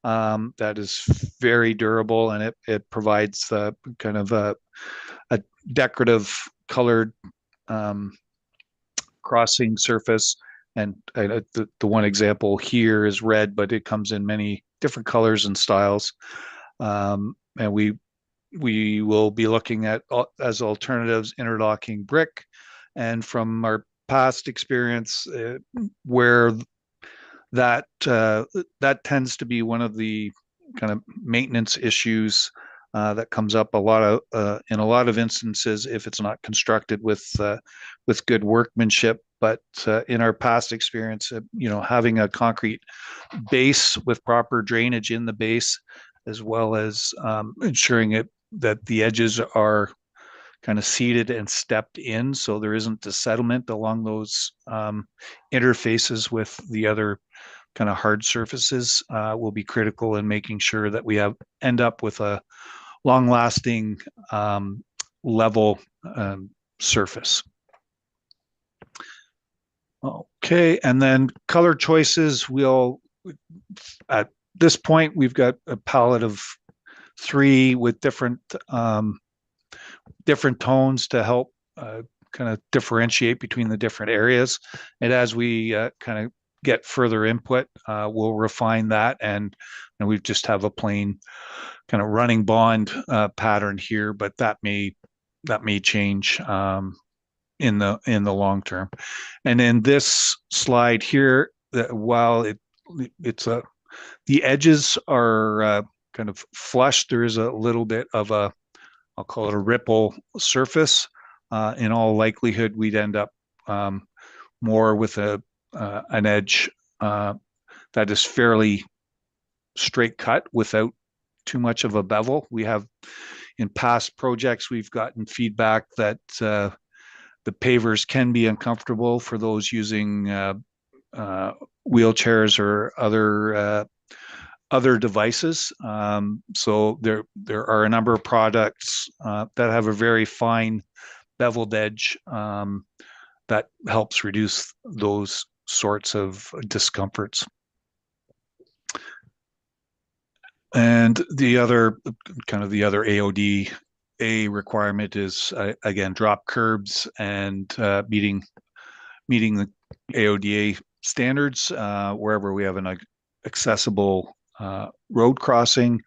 that is very durable, and it provides kind of a decorative colored crossing surface. And the one example here is red, but it comes in many different colors and styles. And we will be looking at as alternatives interlocking brick. And from our past experience, where that tends to be one of the kind of maintenance issues that comes up a lot of in a lot of instances if it's not constructed with good workmanship. But in our past experience, having a concrete base with proper drainage in the base, as well as ensuring that the edges are kind of seated and stepped in, so there isn't a settlement along those interfaces with the other kind of hard surfaces, will be critical in making sure that we end up with a long-lasting level surface. Okay, and then color choices. At this point, we've got a palette of 3 with different tones to help kind of differentiate between the different areas. And as we kind of get further input, we'll refine that, and we just have a plain kind of running bond pattern here, but that may change in the long term. And in this slide here, while the edges are kind of flush, there is a little bit of I'll call it a ripple surface. In all likelihood, we'd end up more with an edge that is fairly straight cut without too much of a bevel. We have, in past projects, we've gotten feedback that the pavers can be uncomfortable for those using wheelchairs or other devices. So there are a number of products that have a very fine beveled edge that helps reduce those sorts of discomforts. And the other AOD requirement is again drop curbs and meeting the AODA standards wherever we have an accessible road crossing,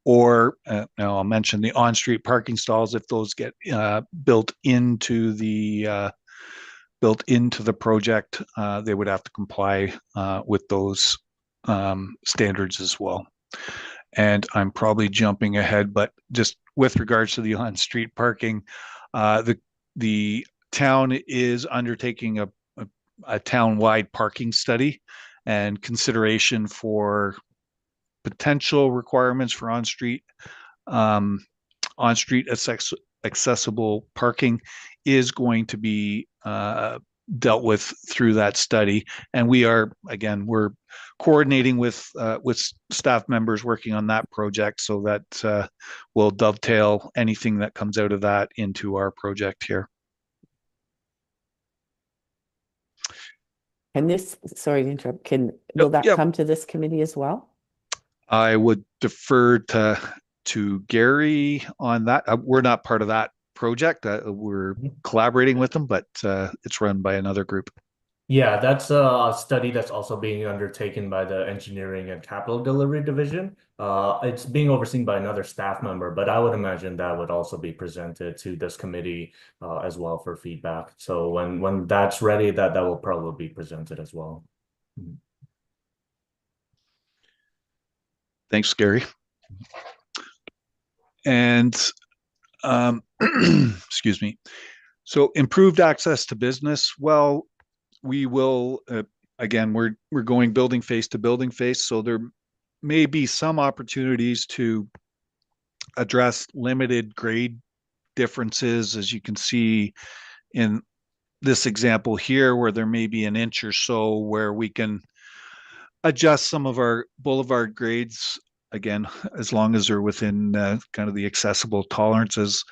or now I'll mention the on-street parking stalls. If those get built into the project, they would have to comply with those standards as well. And I'm probably jumping ahead, but just with regards to the on-street parking, the town is undertaking a town-wide parking study and consideration for potential requirements for on-street accessible parking is going to be dealt with through that study. And we're coordinating with staff members working on that project, so that we'll dovetail anything that comes out of that into our project here. And this, sorry to interrupt, will that come to this committee as well? I would defer to Gary on that. We're not part of that project. We're collaborating with them, but it's run by another group. Yeah, that's a study that's also being undertaken by the Engineering and Capital Delivery Division. It's being overseen by another staff member, but I would imagine that would also be presented to this committee as well for feedback. So when that's ready, that will probably be presented as well. Thanks, Gary. And excuse me. So improved access to business. Well, we will again, we're going building face to building face. So there may be some opportunities to address limited grade differences, as you can see in this example here, where there may be an inch or so where we can adjust some of our boulevard grades, again, as long as they're within kind of the accessible tolerances.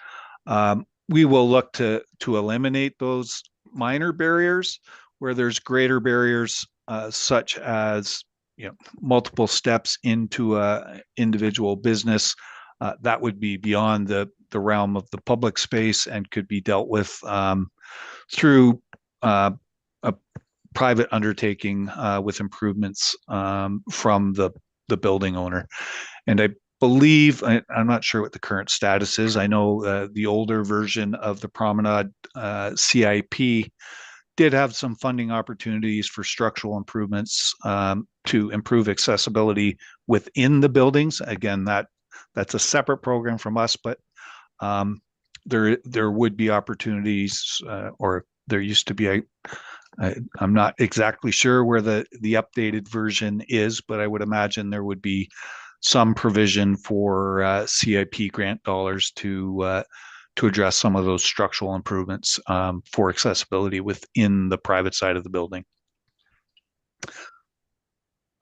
We will look to eliminate those minor barriers where there's greater barriers, such as multiple steps into a individual business. That would be beyond the realm of the public space and could be dealt with through a private undertaking with improvements from the building owner. And I believe, I'm not sure what the current status is. I know the older version of the Promenade CIP did have some funding opportunities for structural improvements to improve accessibility within the buildings. Again, that's a separate program from us, but there would be opportunities, or there used to be. I'm not exactly sure where the updated version is, but I would imagine there would be some provision for CIP grant dollars to address some of those structural improvements for accessibility within the private side of the building.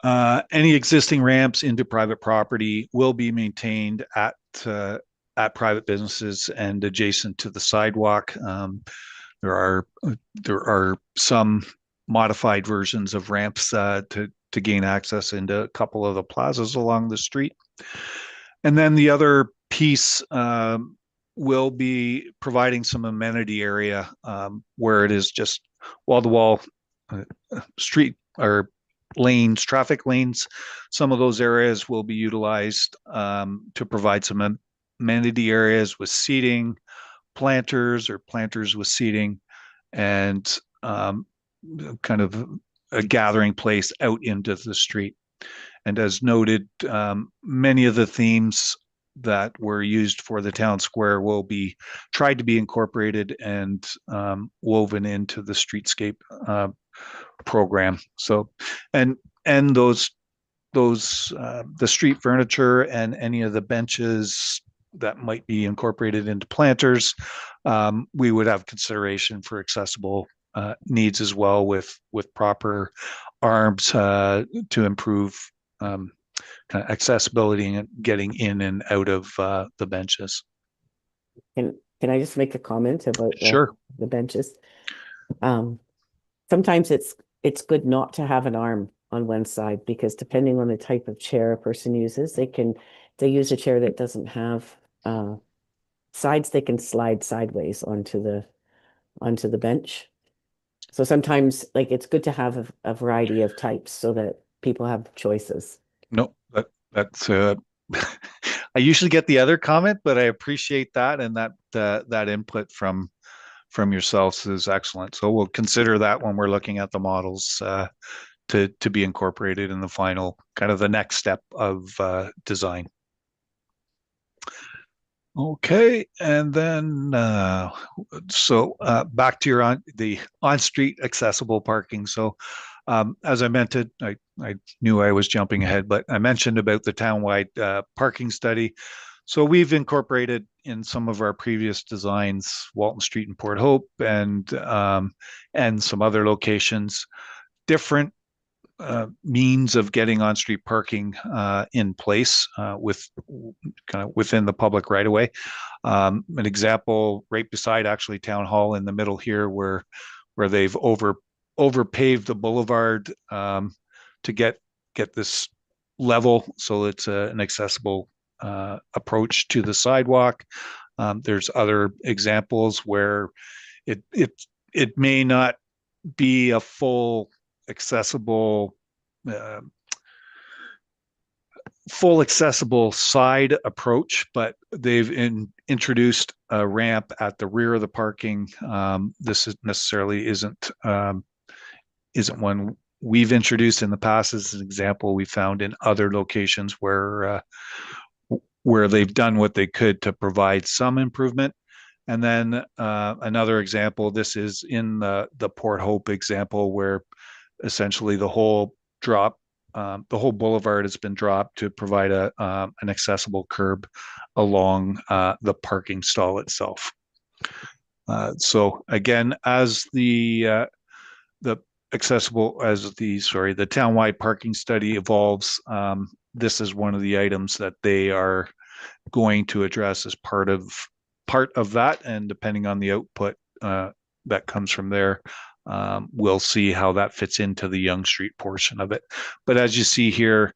Any existing ramps into private property will be maintained at private businesses and adjacent to the sidewalk. There are some modified versions of ramps to gain access into a couple of the plazas along the street. And then the other piece will be providing some amenity area where it is just wall-to-wall street or lanes, traffic lanes. Some of those areas will be utilized to provide some amenity areas with seating, planters with seating, and kind of a gathering place out into the street. And as noted, many of the themes that were used for the town square will be tried to be incorporated and woven into the streetscape program. So, and those the street furniture and any of the benches that might be incorporated into planters, we would have consideration for accessible needs as well, with proper arms to improve kind of accessibility and getting in and out of the benches. Can I just make a comment about Sure. the benches? Sometimes it's good not to have an arm on one side, because depending on the type of chair a person uses, they use a chair that doesn't have sides. They can slide sideways onto the bench. So sometimes, like, it's good to have a variety of types so that people have choices. No, that's I usually get the other comment, but I appreciate that, and that input from yourselves is excellent. So we'll consider that when we're looking at the models to be incorporated in the final, kind of the next step of design. Okay, and then back to the on-street accessible parking. So as I mentioned, I knew I was jumping ahead, but I mentioned about the townwide parking study. So we've incorporated in some of our previous designs, Walton Street and Port Hope, and some other locations, different means of getting on-street parking in place with kind of within the public right of way. An example right beside actually Town Hall in the middle here, where they've overpaved the boulevard to get this level, so it's an accessible approach to the sidewalk. There's other examples where it may not be a full accessible side approach, but they've introduced a ramp at the rear of the parking. This isn't one we've introduced in the past. As an example, we found in other locations where they've done what they could to provide some improvement. And then another example, this is in the Port Hope example, where essentially the whole drop the whole boulevard has been dropped to provide an accessible curb along the parking stall itself. So again, as the townwide parking study evolves, this is one of the items that they are going to address as part of that, and depending on the output that comes from there, we'll see how that fits into the Yonge Street portion of it. But as you see here,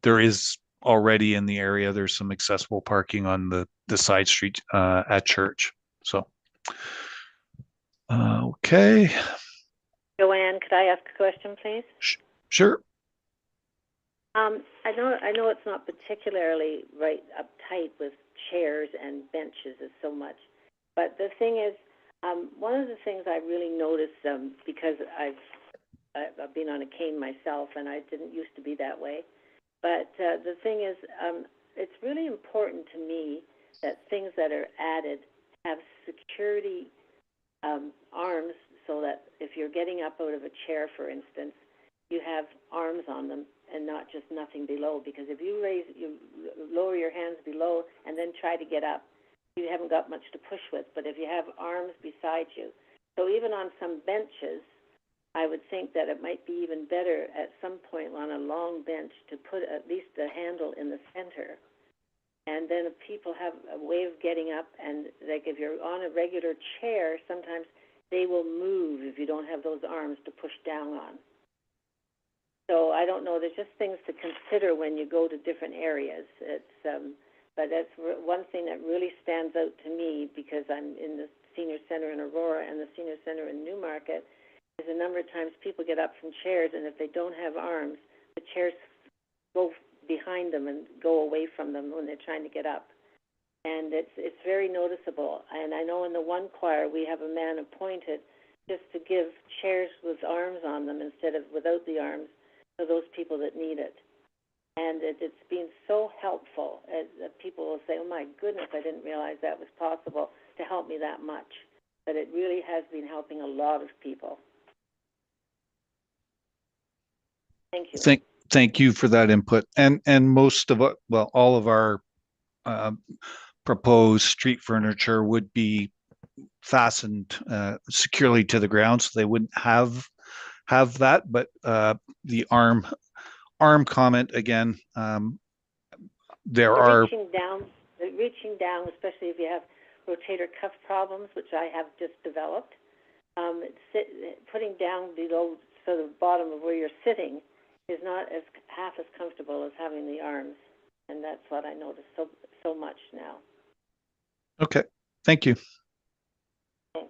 there is already in the area, there's some accessible parking on the side street at Church. So, okay. Joanne, could I ask a question, please? Sure. I know it's not particularly right uptight with chairs and benches as so much, but the thing is, one of the things I really noticed, because I've been on a cane myself, and I didn't used to be that way, but the thing is, it's really important to me that things that are added have security arms, so that if you're getting up out of a chair, for instance, you have arms on them and not just nothing below. Because if you lower your hands below and then try to get up, you haven't got much to push with. But if you have arms beside you, so even on some benches, I would think that it might be even better at some point on a long bench to put at least a handle in the center. And then if people have a way of getting up, and like if you're on a regular chair, sometimes they will move if you don't have those arms to push down on. So I don't know. There's just things to consider when you go to different areas. But that's one thing that really stands out to me, because I'm in the senior center in Aurora and the senior center in Newmarket, is a number of times people get up from chairs, and if they don't have arms, the chairs go behind them and go away from them when they're trying to get up. And it's very noticeable. And I know in the one choir we have a man appointed just to give chairs with arms on them instead of without the arms for those people that need it. And it's been so helpful. People will say, oh my goodness, I didn't realize that was possible to help me that much. But it really has been helping a lot of people. Thank you. Thank you for that input. And most of it, well, all of our proposed street furniture would be fastened securely to the ground, so they wouldn't have that. But the arm comment again, there are reaching down, especially if you have rotator cuff problems, which I have just developed. Putting down below, so the bottom of where you're sitting is not half as comfortable as having the arms, and that's what I notice so much now. Okay, thank you. Okay.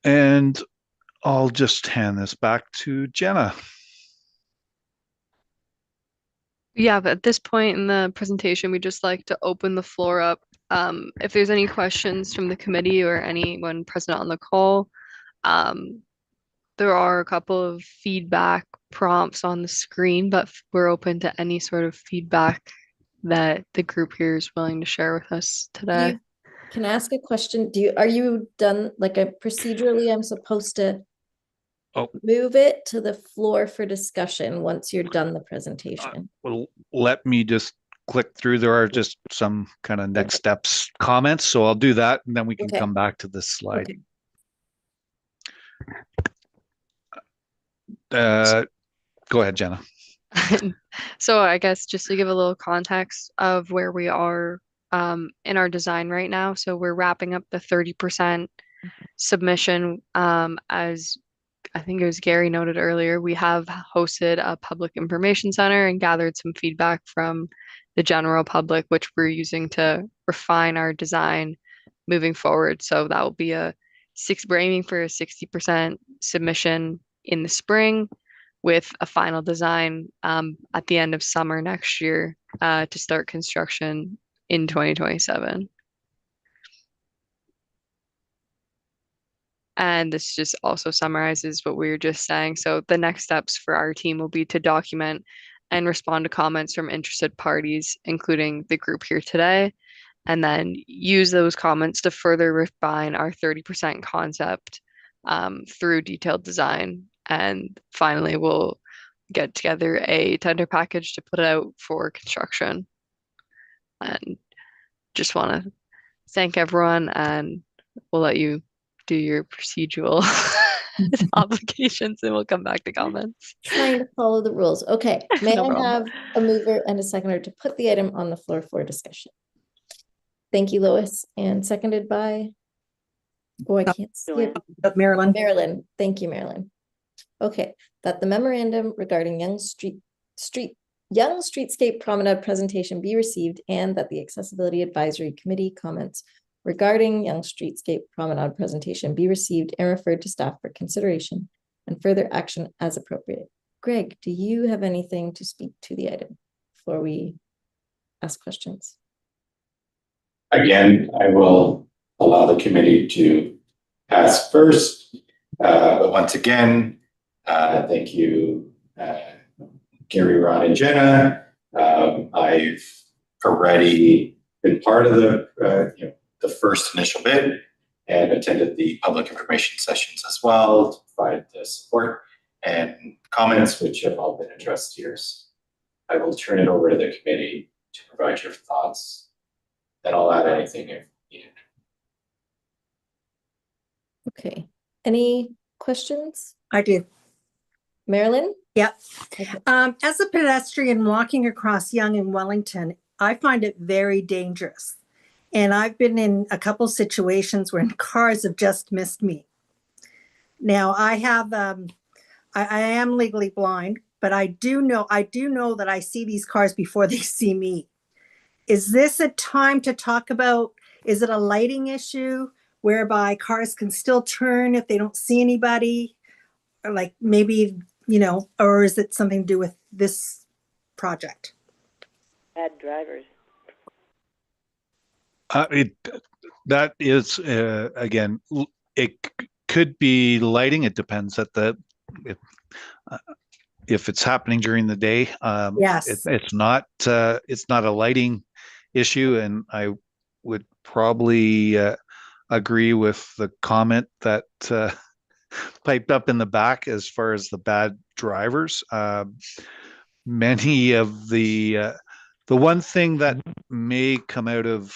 And I'll just hand this back to Jenna. Yeah, but at this point in the presentation, we'd just like to open the floor up. If there's any questions from the committee or anyone present on the call, there are a couple of feedback prompts on the screen, but we're open to any sort of feedback that the group here is willing to share with us today. Can I ask a question? Are you done, like procedurally, I'm supposed to move it to the floor for discussion once you're done the presentation? Well, let me just click through. There are just some kind of next steps comments, so I'll do that, and then we can come back to this slide. Go ahead, Jenna. So I guess just to give a little context of where we are in our design right now. So we're wrapping up the 30% submission. As I think it was Gary noted earlier, we have hosted a public information center and gathered some feedback from the general public, which we're using to refine our design moving forward. So that will be we're aiming for a 60% submission in the spring, with a final design at the end of summer next year to start construction in 2027. And this just also summarizes what we were just saying. So the next steps for our team will be to document and respond to comments from interested parties, including the group here today, and then use those comments to further refine our 30% concept through detailed design and finally we'll get together a tender package to put out for construction. And just want to thank everyone, and we'll let you do your procedural obligations and we'll come back to comments. Trying to follow the rules. Okay, may No I problem. have a mover and a seconder to put the item on the floor for discussion? Thank you, Lois, and seconded by, oh, I can't see it. Marilyn. Marilyn, thank you, Marilyn. Okay, that the memorandum regarding Yonge Streetscape Promenade Presentation be received, and that the Accessibility Advisory Committee comments regarding Yonge Streetscape Promenade Presentation be received and referred to staff for consideration and further action as appropriate. Greg, do you have anything to speak to the item before we ask questions? Again, I will allow the committee to pass first. But once again, thank you, Gary, Ron, and Jenna. I've already been part of the first initial bid and attended the public information sessions as well to provide the support and comments, which have all been addressed here. So I will turn it over to the committee to provide your thoughts. Then I'll add anything if needed. Okay, any questions? I do. Marilyn? Yep. Okay. As a pedestrian walking across Yonge and Wellington, I find it very dangerous. And I've been in a couple situations where cars have just missed me. Now I have, I am legally blind, but I do know that I see these cars before they see me. Is this a time to talk about, is it a lighting issue whereby cars can still turn if they don't see anybody? Or like maybe, you know, or is it something to do with this project? Bad drivers. That is, again, it could be lighting. It depends if it's happening during the day. Yes. It's not a lighting issue, and I would probably agree with the comment that piped up in the back as far as the bad drivers. Many of the one thing that may come out of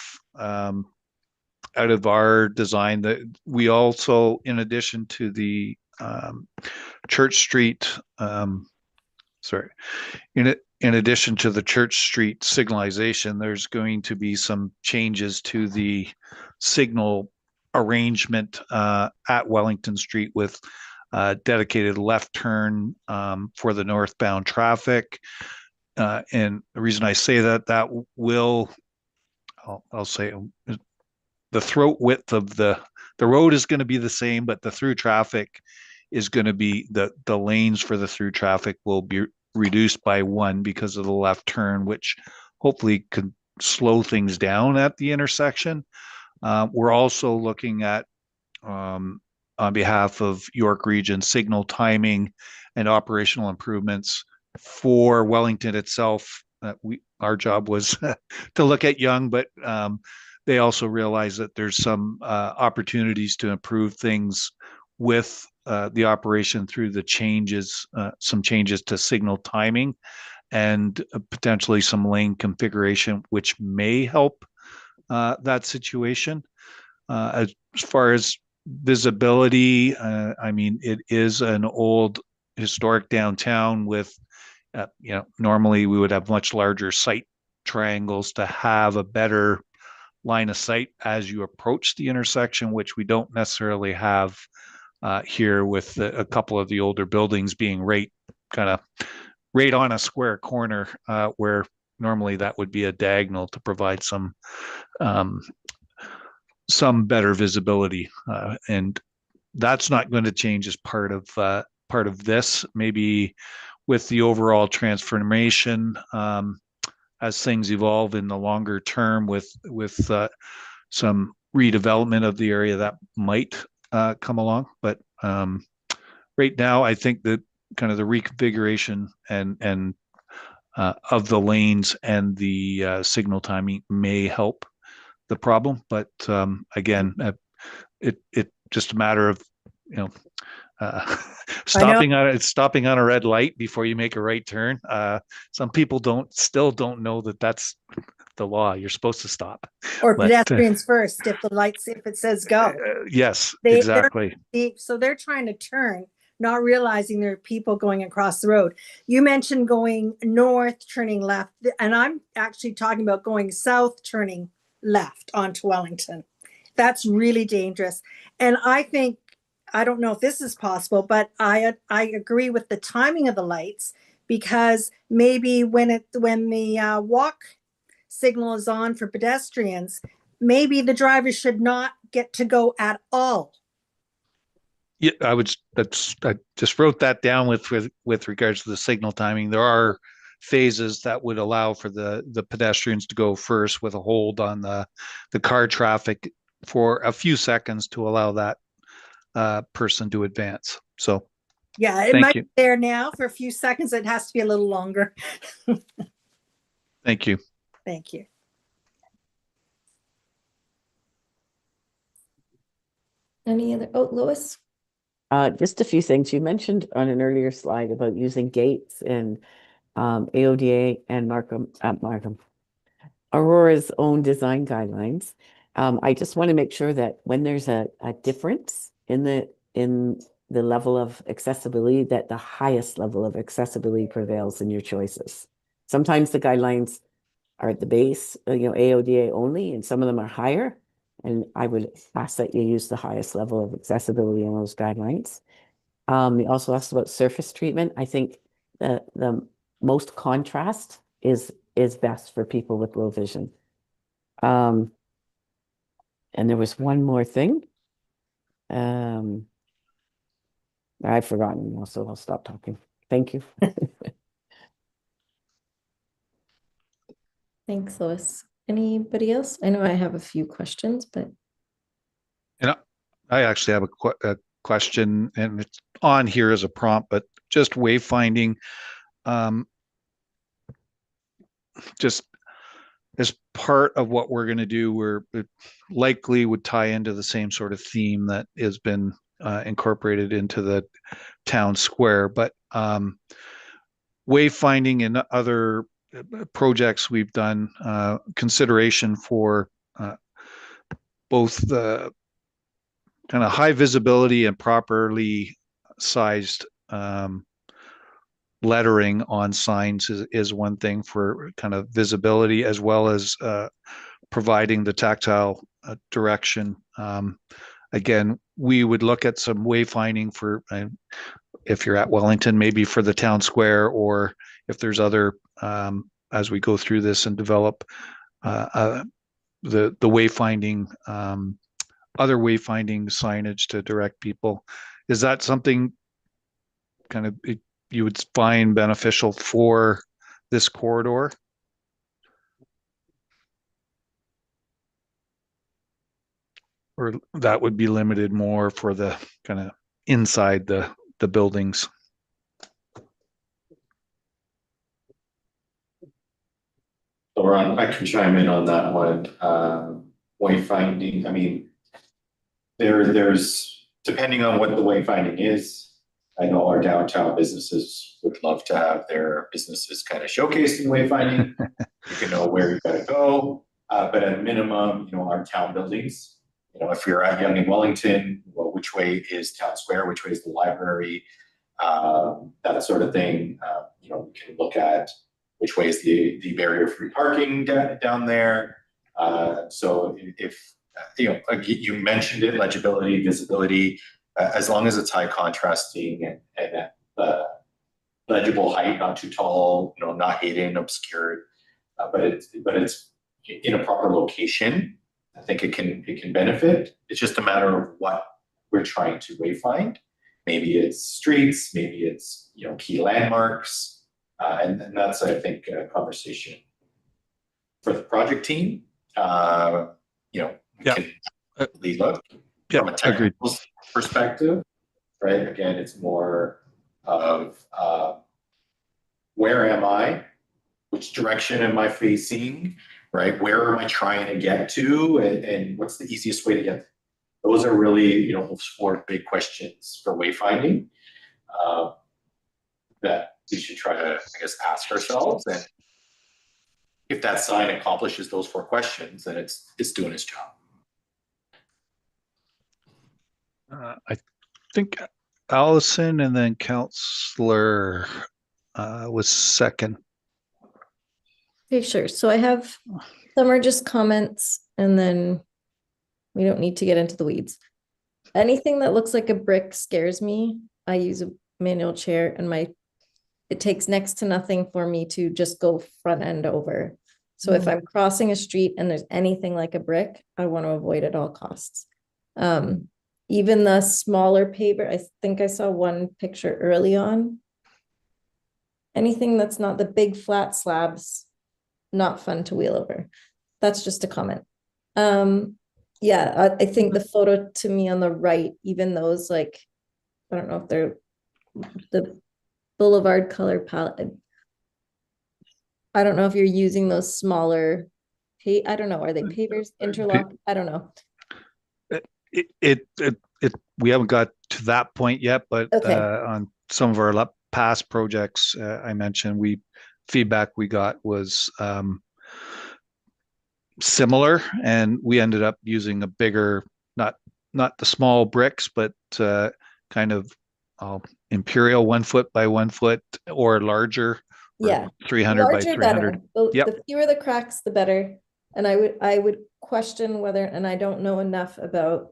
our design, that we also, in addition to the Church Street, in addition to the Church Street signalization, there's going to be some changes to the signal arrangement at Wellington Street with dedicated left turn for the northbound traffic. And the reason I say that will, I'll say, the throat width of the road is going to be the same, but the through traffic is going to be, the lanes for the through traffic will be reduced by one because of the left turn, which hopefully could slow things down at the intersection. We're also looking at, on behalf of York Region, signal timing and operational improvements for Wellington itself. Our job was to look at Yonge, but they also realize that there's some opportunities to improve things with the operation through the changes, some changes to signal timing and potentially some lane configuration, which may help that situation. As far as visibility, I mean, it is an old historic downtown with, normally we would have much larger sight triangles to have a better line of sight as you approach the intersection, which we don't necessarily have here with a couple of the older buildings being right on a square corner, where normally that would be a diagonal to provide some better visibility, and that's not going to change as part of this. Maybe with the overall transformation, as things evolve in the longer term with some redevelopment of the area, that might come along. But right now, I think that kind of the reconfiguration and of the lanes and the signal timing may help the problem. But again, it just a matter of stopping on a red light before you make a right turn. Some people still don't know that that's the law. You're supposed to stop. Or pedestrians first, if it says go. Yes, exactly. So they're trying to turn, not realizing there are people going across the road. You mentioned going north, turning left, and I'm actually talking about going south, turning left onto Wellington. That's really dangerous. And I don't know if this is possible, but I agree with the timing of the lights, because maybe when the walk signal is on for pedestrians, maybe the driver should not get to go at all. Yeah, I just wrote that down with regards to the signal timing. There are phases that would allow for the pedestrians to go first with a hold on the car traffic for a few seconds to allow that person to advance. So yeah, it might be there now for a few seconds. It has to be a little longer. Thank you. Thank you. Any other? Oh, Lois? Just a few things. You mentioned on an earlier slide about using gates and AODA and Aurora's own design guidelines. I just want to make sure that when there's a difference in the level of accessibility, that the highest level of accessibility prevails in your choices. Sometimes the guidelines are at the base, AODA only, and some of them are higher. And I would ask that you use the highest level of accessibility in those guidelines. You also asked about surface treatment. I think the most contrast is best for people with low vision. And there was one more thing. I've forgotten now, so I'll stop talking. Thank you. Thanks, Lois. Anybody else? I know I have a few questions, but. And I actually have a question, and it's on here as a prompt, but just wayfinding, just as part of what we're going to do, it likely would tie into the same sort of theme that has been incorporated into the town square, but wayfinding and other projects we've done, consideration for both the kind of high visibility and properly sized lettering on signs is one thing for kind of visibility, as well as providing the tactile direction. Again, we would look at some wayfinding for, if you're at Wellington, maybe for the town square, or if there's other, as we go through this and develop the wayfinding, other wayfinding signage to direct people. Is that something kind of you would find beneficial for this corridor? Or that would be limited more for the kind of inside the buildings? So Ron, I can chime in on that one. Wayfinding, I mean, there's, depending on what the wayfinding is, I know our downtown businesses would love to have their businesses kind of showcased in wayfinding. You can know where you gotta go, but at a minimum, our town buildings, if you're at Yonge and Wellington, well, which way is town square, which way is the library, that sort of thing. We can look at which way is the barrier-free parking down there. So if you mentioned it, legibility, visibility, as long as it's high contrasting and legible height, not too tall, not hidden, obscured, but it's in a proper location, I think it can benefit. It's just a matter of what we're trying to wayfind. Maybe it's streets, maybe it's key landmarks, and that's, I think, a conversation for the project team. We can look from a technical perspective, right? Again, it's more of where am I? Which direction am I facing? Right? Where am I trying to get to? And what's the easiest way to get those are really, those four big questions for wayfinding that we should try to, I guess, ask ourselves. And if that sign accomplishes those four questions, then it's doing its job. I think Allison and then Councillor was second. Okay, sure. So I have some are just comments, and then we don't need to get into the weeds. Anything that looks like a brick scares me. I use a manual chair, and it takes next to nothing for me to just go front end over. So if I'm crossing a street and there's anything like a brick, I want to avoid at all costs. Even the smaller paver, I think I saw one picture early on. Anything that's not the big flat slabs, not fun to wheel over. That's just a comment. Yeah, I think the photo to me on the right, even those I don't know if they're the boulevard color palette. I don't know if you're using those smaller, I don't know, are they pavers, interlock? I don't know. We haven't got to that point yet, but okay. On some of our past projects, I mentioned feedback we got was similar, and we ended up using a bigger, not the small bricks, but kind of imperial 1 foot by 1 foot or larger. Yeah, 300 by 300. The fewer the cracks, the better. And I would question whether, and I don't know enough about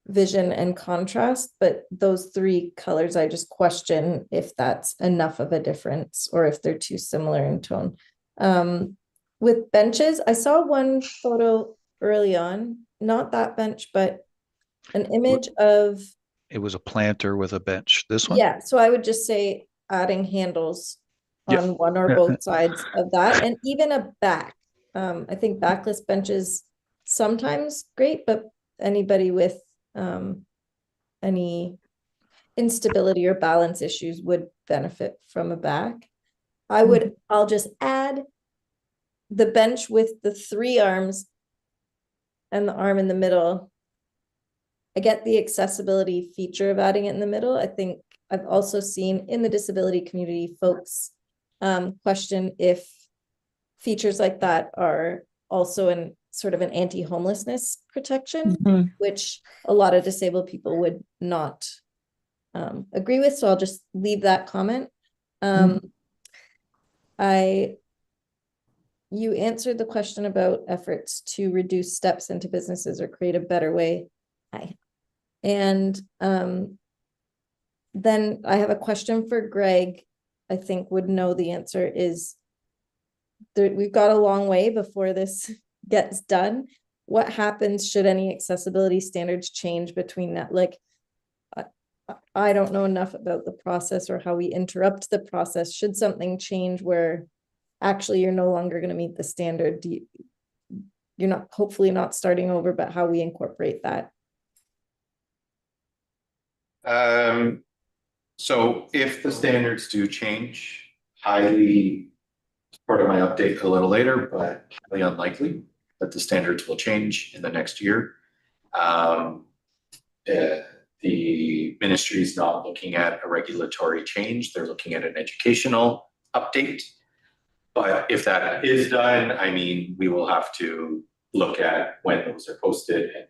vision and contrast, but those three colors, I just question if that's enough of a difference or if they're too similar in tone. With benches, I saw one photo early on, not that bench, but an image of. It was a planter with a bench. This one? Yeah, so I would just say adding handles on one or both sides of that, and even a back. I think backless benches sometimes great, but anybody with any instability or balance issues would benefit from a back. I'll just add the bench with the 3 arms and the arm in the middle. I get the accessibility feature of adding it in the middle. I think I've also seen in the disability community folks question if features like that are also in sort of an anti-homelessness protection, which a lot of disabled people would not agree with. So I'll just leave that comment. You answered the question about efforts to reduce steps into businesses or create a better way. And then I have a question for Greg. I think would know the answer is we've got a long way before this gets done. What happens should any accessibility standards change between that? I don't know enough about the process or how we interrupt the process. Should something change where actually you're no longer going to meet the standard? You're not, hopefully not starting over, but how we incorporate that? So if the standards do change, highly, part of my update a little later, but highly unlikely that the standards will change in the next year. The ministry is not looking at a regulatory change. They're looking at an educational update. But if that is done, I mean, we will have to look at when those are posted and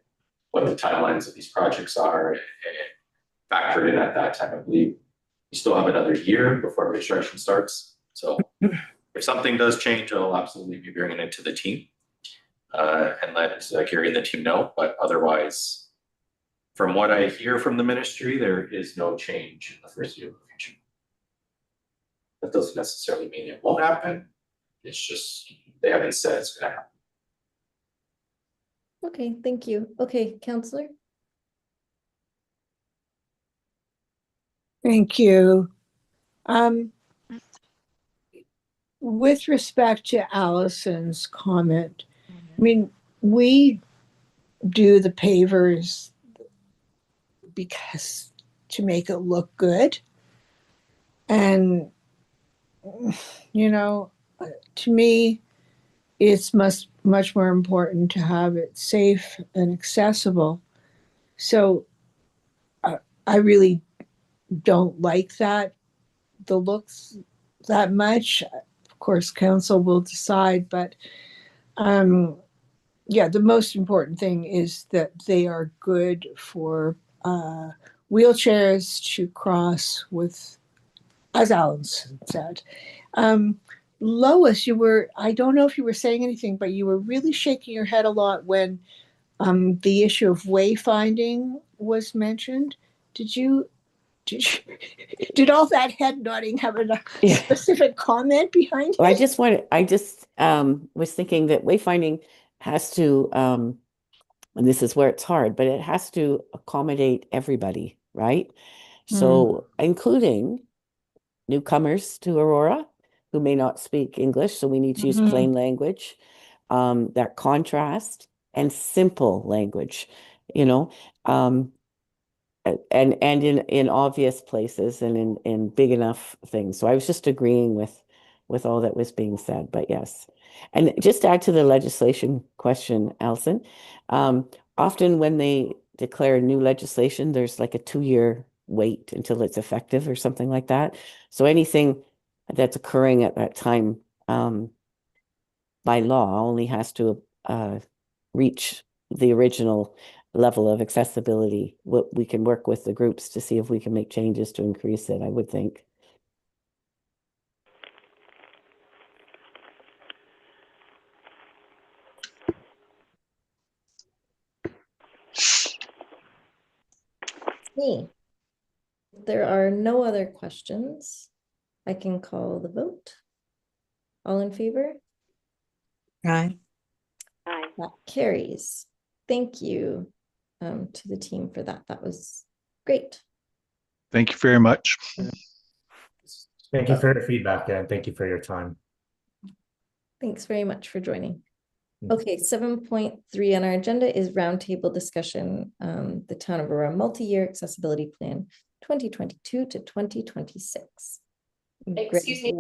what the timelines of these projects are and factor it in at that time. I believe we still have another year before construction starts. So if something does change, I'll absolutely be bringing it to the team and let Gary and the team know. But otherwise, from what I hear from the ministry, there is no change in the foreseeable future. That doesn't necessarily mean it won't happen. It's just they haven't said it's going to happen. Okay, thank you. Okay, Councillor. Thank you. With respect to Allison's comment, I mean, we do the pavers because to make it look good. And, you know, to me, it's much more important to have it safe and accessible. So I really don't like the looks that much. Of course, council will decide, but yeah, the most important thing is that they are good for wheelchairs to cross with, as Alan said. Lois, I don't know if you were saying anything, but you were really shaking your head a lot when the issue of wayfinding was mentioned. Did all that head nodding have a specific comment behind it? I just was thinking that wayfinding has to, and this is where it's hard, but it has to accommodate everybody, right? So including newcomers to Aurora who may not speak English, so we need to use plain language, that contrast and simple language, and in obvious places and in big enough things. So I was just agreeing with all that was being said, but yes. And just to add to the legislation question, Alison, often when they declare new legislation, there's like a 2-year wait until it's effective or something like that. So anything that's occurring at that time by law only has to reach the original level of accessibility. We can work with the groups to see if we can make changes to increase it, I would think. Me. If there are no other questions, I can call the vote. All in favor? Aye. Aye. That carries. Thank you to the team for that. That was great. Thank you very much. Thank you for your feedback and thank you for your time. Thanks very much for joining. Okay, 7.3 on our agenda is roundtable discussion, the Town of Aurora multi-year accessibility plan 2022 to 2026. Excuse me.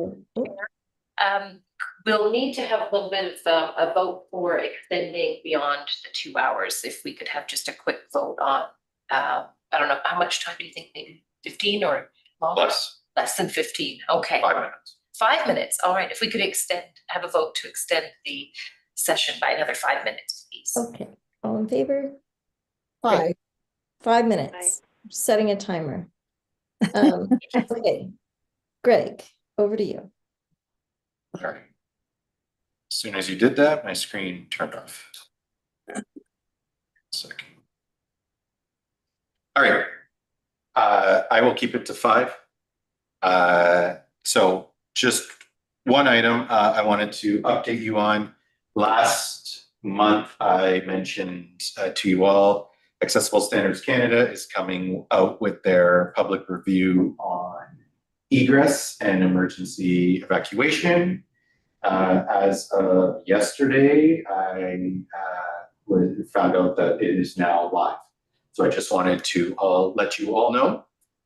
We'll need to have a little bit of a vote for extending beyond the 2 hours. If we could have just a quick vote on, I don't know, how much time do you think, maybe 15 or longer? Less than 15, okay. 5 minutes. 5 minutes, all right. If we could have a vote to extend the session by another 5 minutes, please. Okay, all in favor? Aye. 5 minutes. Aye. Setting a timer. Okay, Greg, over to you. All right. As soon as you did that, my screen turned off. Second. All right. I will keep it to 5. So just one item I wanted to update you on. Last month, I mentioned to you all, Accessible Standards Canada is coming out with their public review on egress and emergency evacuation. As of yesterday, I found out that it is now live. So I just wanted to let you all know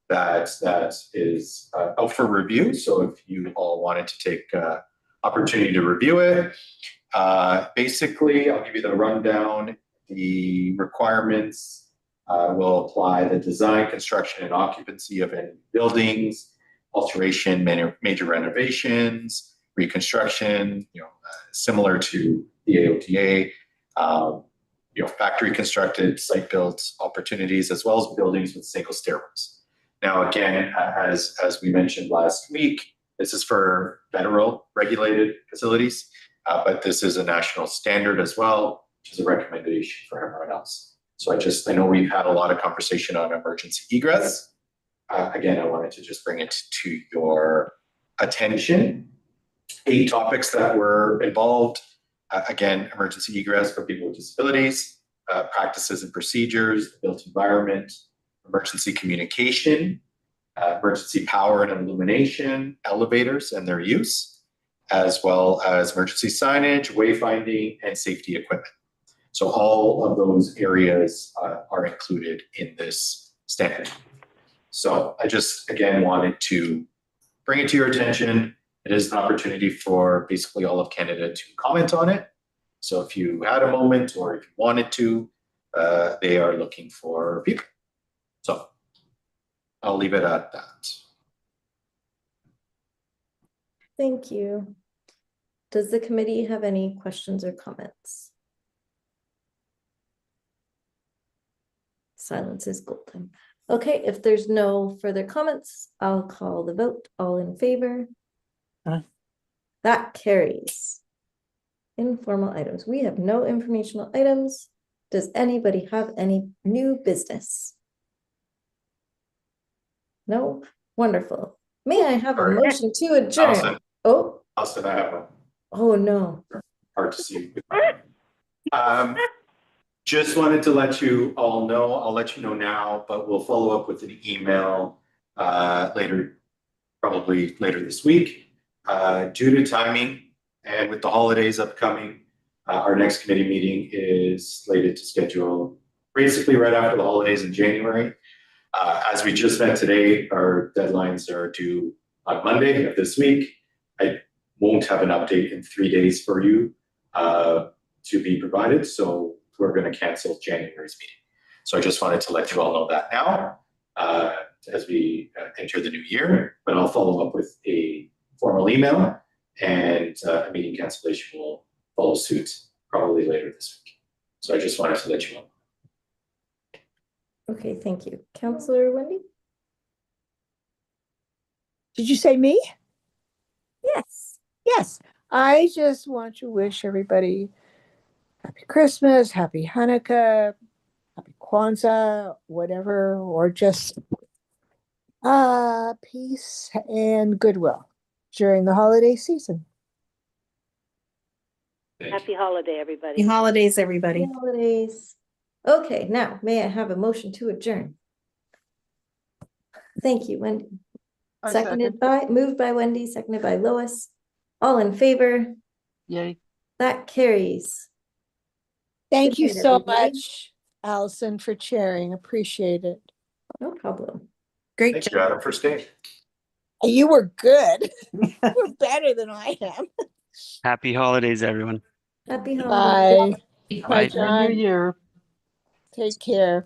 that that is out for review. So if you all wanted to take opportunity to review it, basically, I'll give you the rundown. The requirements will apply the design, construction, and occupancy of any buildings, alteration, major renovations, reconstruction, similar to the AOTA, factory constructed site built opportunities, as well as buildings with single stairwells. Now, again, as we mentioned last week, this is for federal regulated facilities, but this is a national standard as well, which is a recommendation for everyone else. So I know we've had a lot of conversation on emergency egress. Again, I wanted to just bring it to your attention. 8 topics that were involved. Again, emergency egress for people with disabilities, practices and procedures, the built environment, emergency communication, emergency power and illumination, elevators and their use, as well as emergency signage, wayfinding, and safety equipment. So all of those areas are included in this standard. So I just, again, wanted to bring it to your attention. It is an opportunity for basically all of Canada to comment on it. So if you had a moment or if you wanted to, they are looking for people. So I'll leave it at that. Thank you. Does the committee have any questions or comments? Silence is golden. Okay, if there's no further comments, I'll call the vote. All in favor? Aye. That carries. Informal items. We have no informational items. Does anybody have any new business? No? Wonderful. May I have a Sorry. motion to adjourn? Allison. Oh, Allison, I have one. oh no. Hard to see. Just wanted to let you all know, I'll let you know now, but we'll follow up with an email later, probably later this week. Due to timing and with the holidays upcoming, our next committee meeting is slated to schedule basically right after the holidays in January. As we just met today, our deadlines are due on Monday of this week. I won't have an update in 3 days for you to be provided, so we're going to cancel January's meeting. So I just wanted to let you all know that now as we enter the new year, but I'll follow up with a formal email, and a meeting cancellation will follow suit probably later this week. So I just wanted to let you know. Okay, thank you. Councillor Wendy? Did you say me? Yes. Yes. I just want to wish everybody Happy Christmas, Happy Hanukkah, Happy Kwanzaa, whatever, or just peace and goodwill during the holiday season. Happy holiday, everybody. Happy holidays, everybody. Happy holidays. Okay, now may I have a motion to adjourn? Thank you, Wendy. Moved by Wendy, seconded by Lois. All in favor? Yay. That carries. Thank Good you night, so everybody. much, Allison, for chairing. Appreciate it. No problem. Great Thank job. you, Adam, for staying. You were good. You were better than I am. Happy holidays, everyone. Happy holidays. Bye. Bye. Bye, Happy New John. Year. Take care.